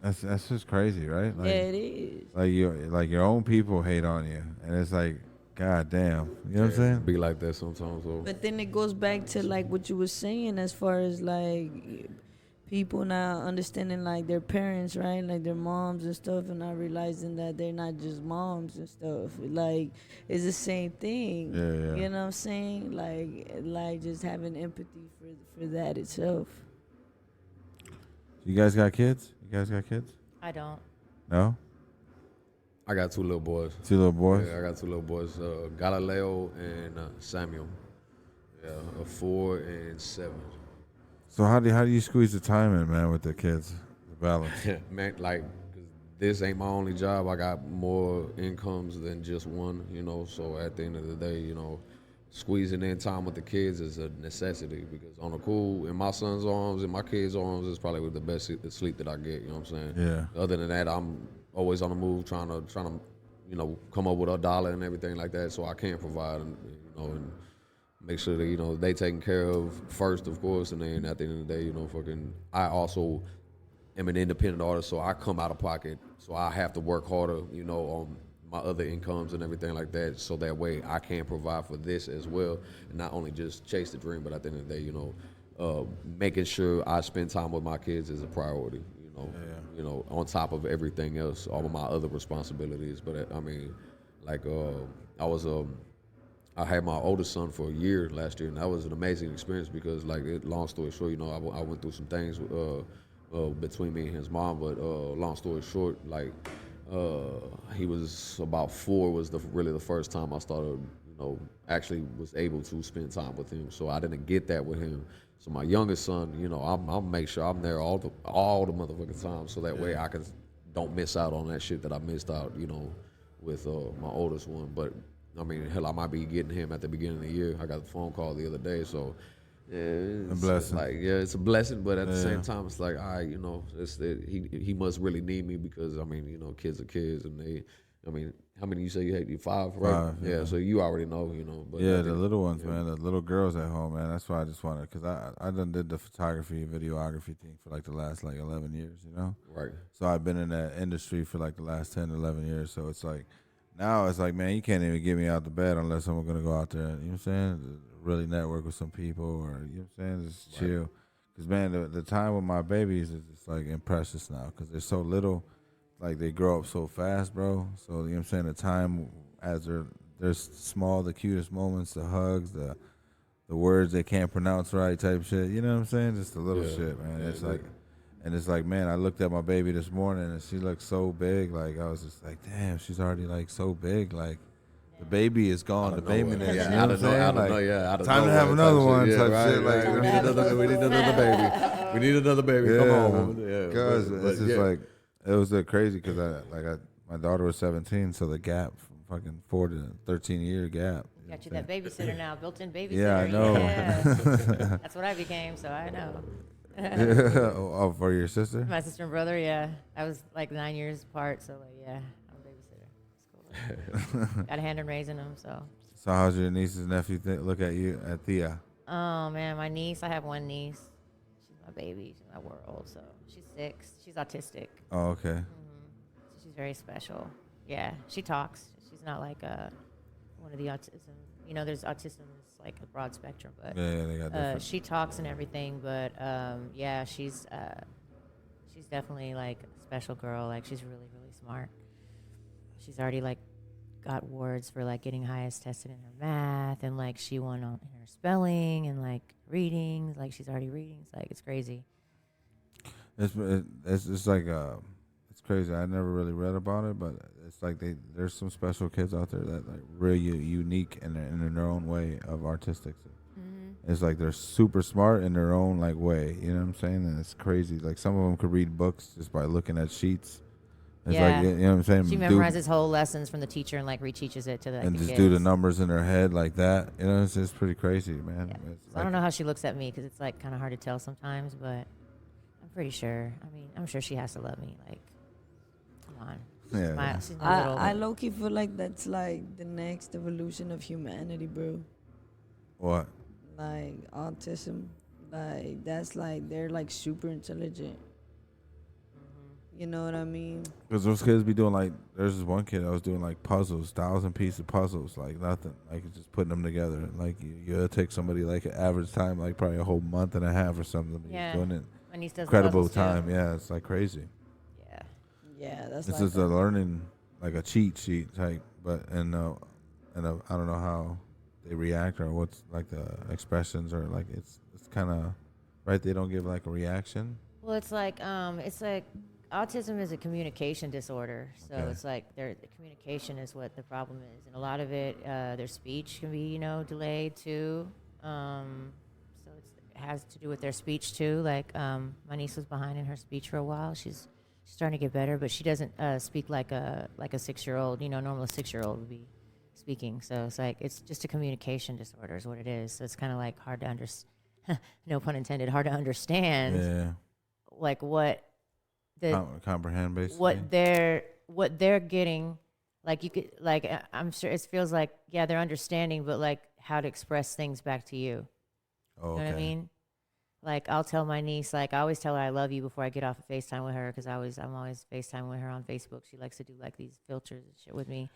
That's just crazy, right? Like, Yeah, it is. Like your own people hate on you, and it's like, god damn, you know what I'm saying? Be like that sometimes. So. But then it goes back to like what you were saying, as far as like people now understanding like their parents, right? Like their moms and stuff, and not realizing that they're not just moms and stuff. Like it's the same thing. Yeah. You know what I'm saying? Like just having empathy for that itself. You guys got kids? I don't. No? I got two little boys. Two little boys? Yeah, I got two little boys, Galileo and Samuel. Yeah, 4 and 7. So how do you squeeze the time in, man, with the kids? The balance. Man, like, 'cause this ain't my only job. I got more incomes than just one, you know. So at the end of the day, you know, squeezing in time with the kids is a necessity because on the cool, in my son's arms, in my kids' arms, is probably the best sleep that I get. You know what I'm saying? Yeah. Other than that, I'm always on the move, trying to, come up with a dollar and everything like that, so I can provide, and make sure that they taken care of first, of course, and then at the end of the day, I also am an independent artist, so I come out of pocket, so I have to work harder, on my other incomes and everything like that, so that way I can provide for this as well, and not only just chase the dream, but at the end of the day, making sure I spend time with my kids is a priority. On top of everything else, all of my other responsibilities. But I mean, I had my oldest son for a year last year, and that was an amazing experience because, long story short, I went through some things between me and his mom. But long story short, he was about 4 was really the first time I started, actually was able to spend time with him. So I didn't get that with him. So my youngest son, I'll make sure I'm there all the motherfucking time, so that way I don't miss out on that shit that I missed out, with my oldest one. But I mean, hell, I might be getting him at the beginning of the year. I got a phone call the other day, so yeah, it's a blessing. It's a blessing, but at the same time, it's like, all right, he must really need me because I mean, kids are kids, and how many you say you had? You 5, right? 5, yeah. So you already know, But yeah, the little ones, man, the little girls at home, man. That's why I just wanted, because I done did the photography, videography thing for the last 11 years, Right. So I've been in that industry for the last 10, 11 years. So it's now it's man, you can't even get me out the bed unless I'm gonna go out there, you know what I'm saying? Really network with some people, or you know what I'm saying, just chill. Because man, the time with my babies is just precious now, because they're so little. They grow up so fast, bro. So, you know what I'm saying, the time as they're small, the cutest moments, the hugs, the words they can't pronounce right type shit. You know what I'm saying? Just the little shit, man. It's man, I looked at my baby this morning and she looked so big. I was just damn, she's already so big. The baby is gone. The baby, you know what I'm saying? Time to have another one type shit. We need another baby. We need another baby. Come on. Because it's just it was crazy because my daughter was 17, so the gap from fucking 4 to 13-year gap. Got you that babysitter now, built-in babysitter. Yeah, I know. Yeah. That's what I became, so I know. Oh, for your sister? My sister and brother, yeah. I was 9 years apart, so yeah, I'm a babysitter. It's cool. Got a hand in raising them, so. So how's your nieces and nephew look at you, at Thea? Oh man, my niece. I have one niece. She's my baby. She's my world. So she's 6. She's autistic. Oh, okay. So she's very special. Yeah, she talks. She's not one of the autism. There's autism. It's a broad spectrum, but yeah, they got different. She talks and everything. But yeah, she's definitely a special girl. She's really really smart. She's already got awards for like getting highest tested in her math, and like she won in her spelling and like readings. Like she's already reading. It's like it's crazy. It's like it's crazy. I never really read about it, but it's like there's some special kids out there that like really unique in their own way of artistic. Mm-hmm. It's like they're super smart in their own like way. You know what I'm saying? And it's crazy. Like some of them could read books just by looking at sheets. It's yeah. like, you know what I'm saying? She memorizes whole lessons from the teacher and like reteaches it to the and just kids. do the numbers in her head like that. You know, it's just pretty crazy, man. Yeah. So I don't know how she looks at me because it's like kind of hard to tell sometimes, but I'm pretty sure. I mean, I'm sure she has to love me. Like, come on. Yeah. She's my little, I low-key feel like that's like the next evolution of humanity, bro. What? Like autism. Like that's like they're like super intelligent. You know what I mean? Because those kids be doing like, there's this one kid that was doing like puzzles, 1,000-piece puzzles, like nothing, like just putting them together. Like you'll take somebody like an average time, like probably a whole month and a half or something. Yeah. Doing it. My niece does Incredible puzzles time. too. Yeah, it's like crazy. Yeah. Yeah, that's It's like just a learning, like a cheat sheet type, but I don't know how they react or what's like the expressions or like it's kind of right. They don't give like a reaction. Well, it's like autism is a communication disorder, so Okay. it's like the communication is what the problem is, and a lot of it, their speech can be delayed too. So it has to do with their speech too. Like my niece was behind in her speech for a while. She's starting to get better, but she doesn't speak like a 6-year-old. Normal 6-year-old would be speaking. So it's like it's just a communication disorder is what it is. So it's kind of like hard to understand. No pun intended. Hard to understand. Yeah. Like what the Comprehend basically. what they're getting. Like you could like I'm sure it feels like they're understanding, but like how to express things back to you. Oh, You know what I mean? Like I'll tell my niece, like I always tell her I love you before I get off of FaceTime with her because I'm always FaceTime with her on Facebook. She likes to do like these filters and shit with me.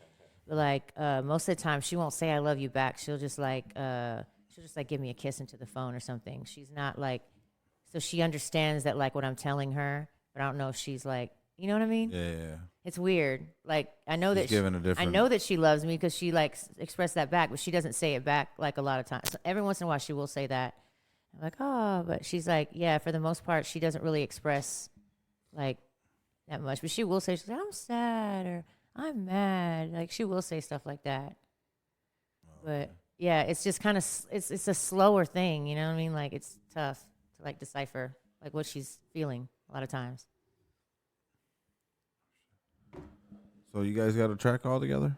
But like most of the time she won't say I love you back. She'll just like give me a kiss into the phone or something. She's not like so she understands that like what I'm telling her, but I don't know if she's like you know what I mean? Yeah. It's weird. Like I know She's giving a different. I know that she loves me because she like expressed that back, but she doesn't say it back like a lot of times. So every once in a while she will say that. I'm like, oh, but she's like, yeah, for the most part, she doesn't really express like that much. But she will say, she's like, I'm sad or I'm mad. Like she will say stuff like that. But yeah, it's just kind of it's a slower thing, you know what I mean? Like it's tough to like decipher like what she's feeling a lot of times. So you guys got a track all together?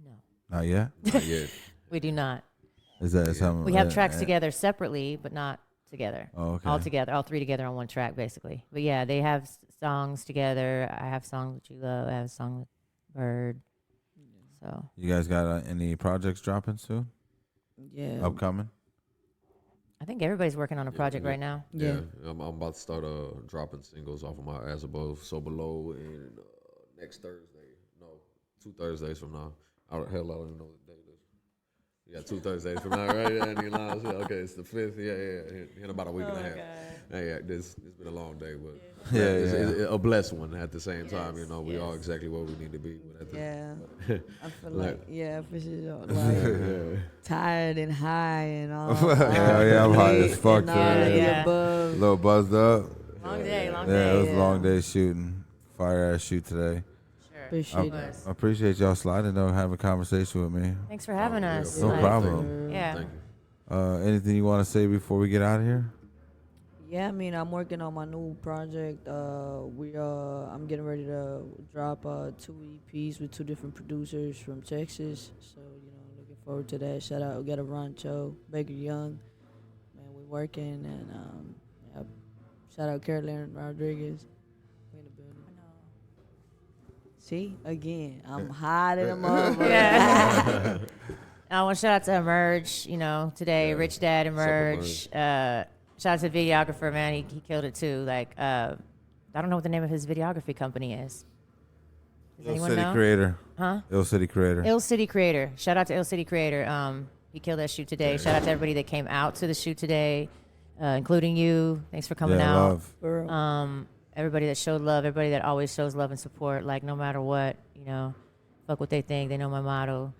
No, Not yet. Not yet. we do not. Is that something? We have tracks together separately, but not together. Oh, okay. All together, all three together on one track, basically. But yeah, they have songs together. I have songs with You Love. I have a song with Bird. So You guys got any projects dropping soon? Yeah. Upcoming? I think everybody's working on a project right now. Yeah, I'm about to start dropping singles off of my As Above, So Below, and next Thursday. No, 2 Thursdays from now. Hell, I don't even know what day it is. Yeah, 2 Thursdays from now, right? Yeah, okay, it's the 5th. Yeah. In about a week and a half. Yeah, it's been a long day, but it's a blessed one at the same time. You know, we are exactly where we need to be. I feel like for sure, like tired and high and all. Yeah, I'm high as fuck today. A little buzzed up. Long day. Yeah, it was a long day shooting. Fire ass shoot today. Appreciate I appreciate y'all sliding though, having a conversation with me. Thanks for having us. No Like, problem. Yeah. Thank you. Anything you want to say before we get out of here? Yeah, I mean, I'm working on my new project. I'm getting ready to drop 2 EPs with 2 different producers from Texas. So, looking forward to that. Shout out Get a Rancho, Baker Young. Man, we're working. And shout out Carolyn Rodriguez. We in the building. See, again, I'm hot in a motherfucker. Yeah. I want to shout out to Emerge, today, Rich Dad Emerge. Shout out to the videographer, man. He killed it too. Like, I don't know what the name of his videography company is. Does Ill anyone City know? Creator. Huh? Ill City Creator. Ill City Creator. Shout out to Ill City Creator. He killed that shoot today. Shout out to everybody that came out to the shoot today, including you. Thanks for coming out. Love. Everybody that showed love, everybody that always shows love and support. Like, no matter what, fuck what they think. They know my motto.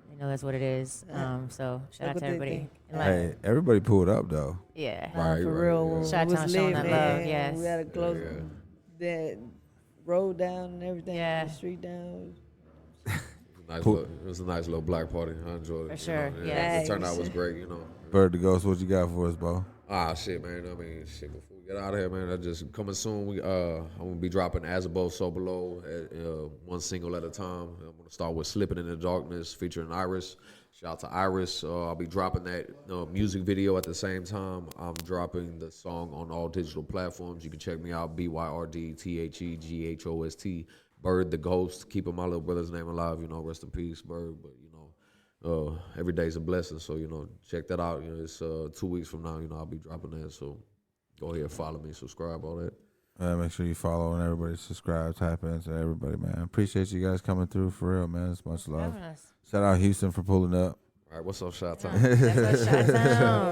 They know that's what it is. So shout out to everybody. Hey, everybody pulled up though. Yeah. Right, for right, real. yeah. Chitown showing that love, yes. We had to close that road down and everything. Yeah. The street down. It was a nice little black party. I enjoyed it. For sure, yeah. The turnout was great, Bird the Ghost, what you got for us, Bo? Shit, man. I mean, shit, before we get out of here, man, I just coming soon. I'm going to be dropping As Above, So Below, one single at a time. I'm going to start with Slipping in the Darkness, featuring Iris. Shout out to Iris. I'll be dropping that music video at the same time. I'm dropping the song on all digital platforms. You can check me out, BYRDTHEGHOST, Bird the Ghost, keeping my little brother's name alive, rest in peace, Bird. But, every day's a blessing, so, check that out. It's 2 weeks from now, I'll be dropping that, so go ahead, follow me, subscribe, all that. Make sure you follow and everybody subscribe, tap into everybody, man. Appreciate you guys coming through for real, man. It's much love. Shout out Houston for pulling up. All right, what's up, Chitown?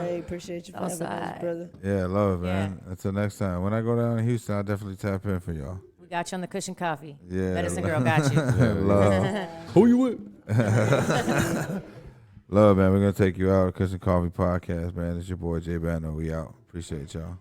Hey, appreciate you for having us, brother. Yeah, love it, man. Until next time. When I go down to Houston, I'll definitely tap in for y'all. We got you on the Kush and Coffee. Yeah. Medicine Girl got you. Love. Who you with? Love, man. We're going to take you out. Kush and Coffee podcast, man. It's your boy, J Bando. We out. Appreciate y'all.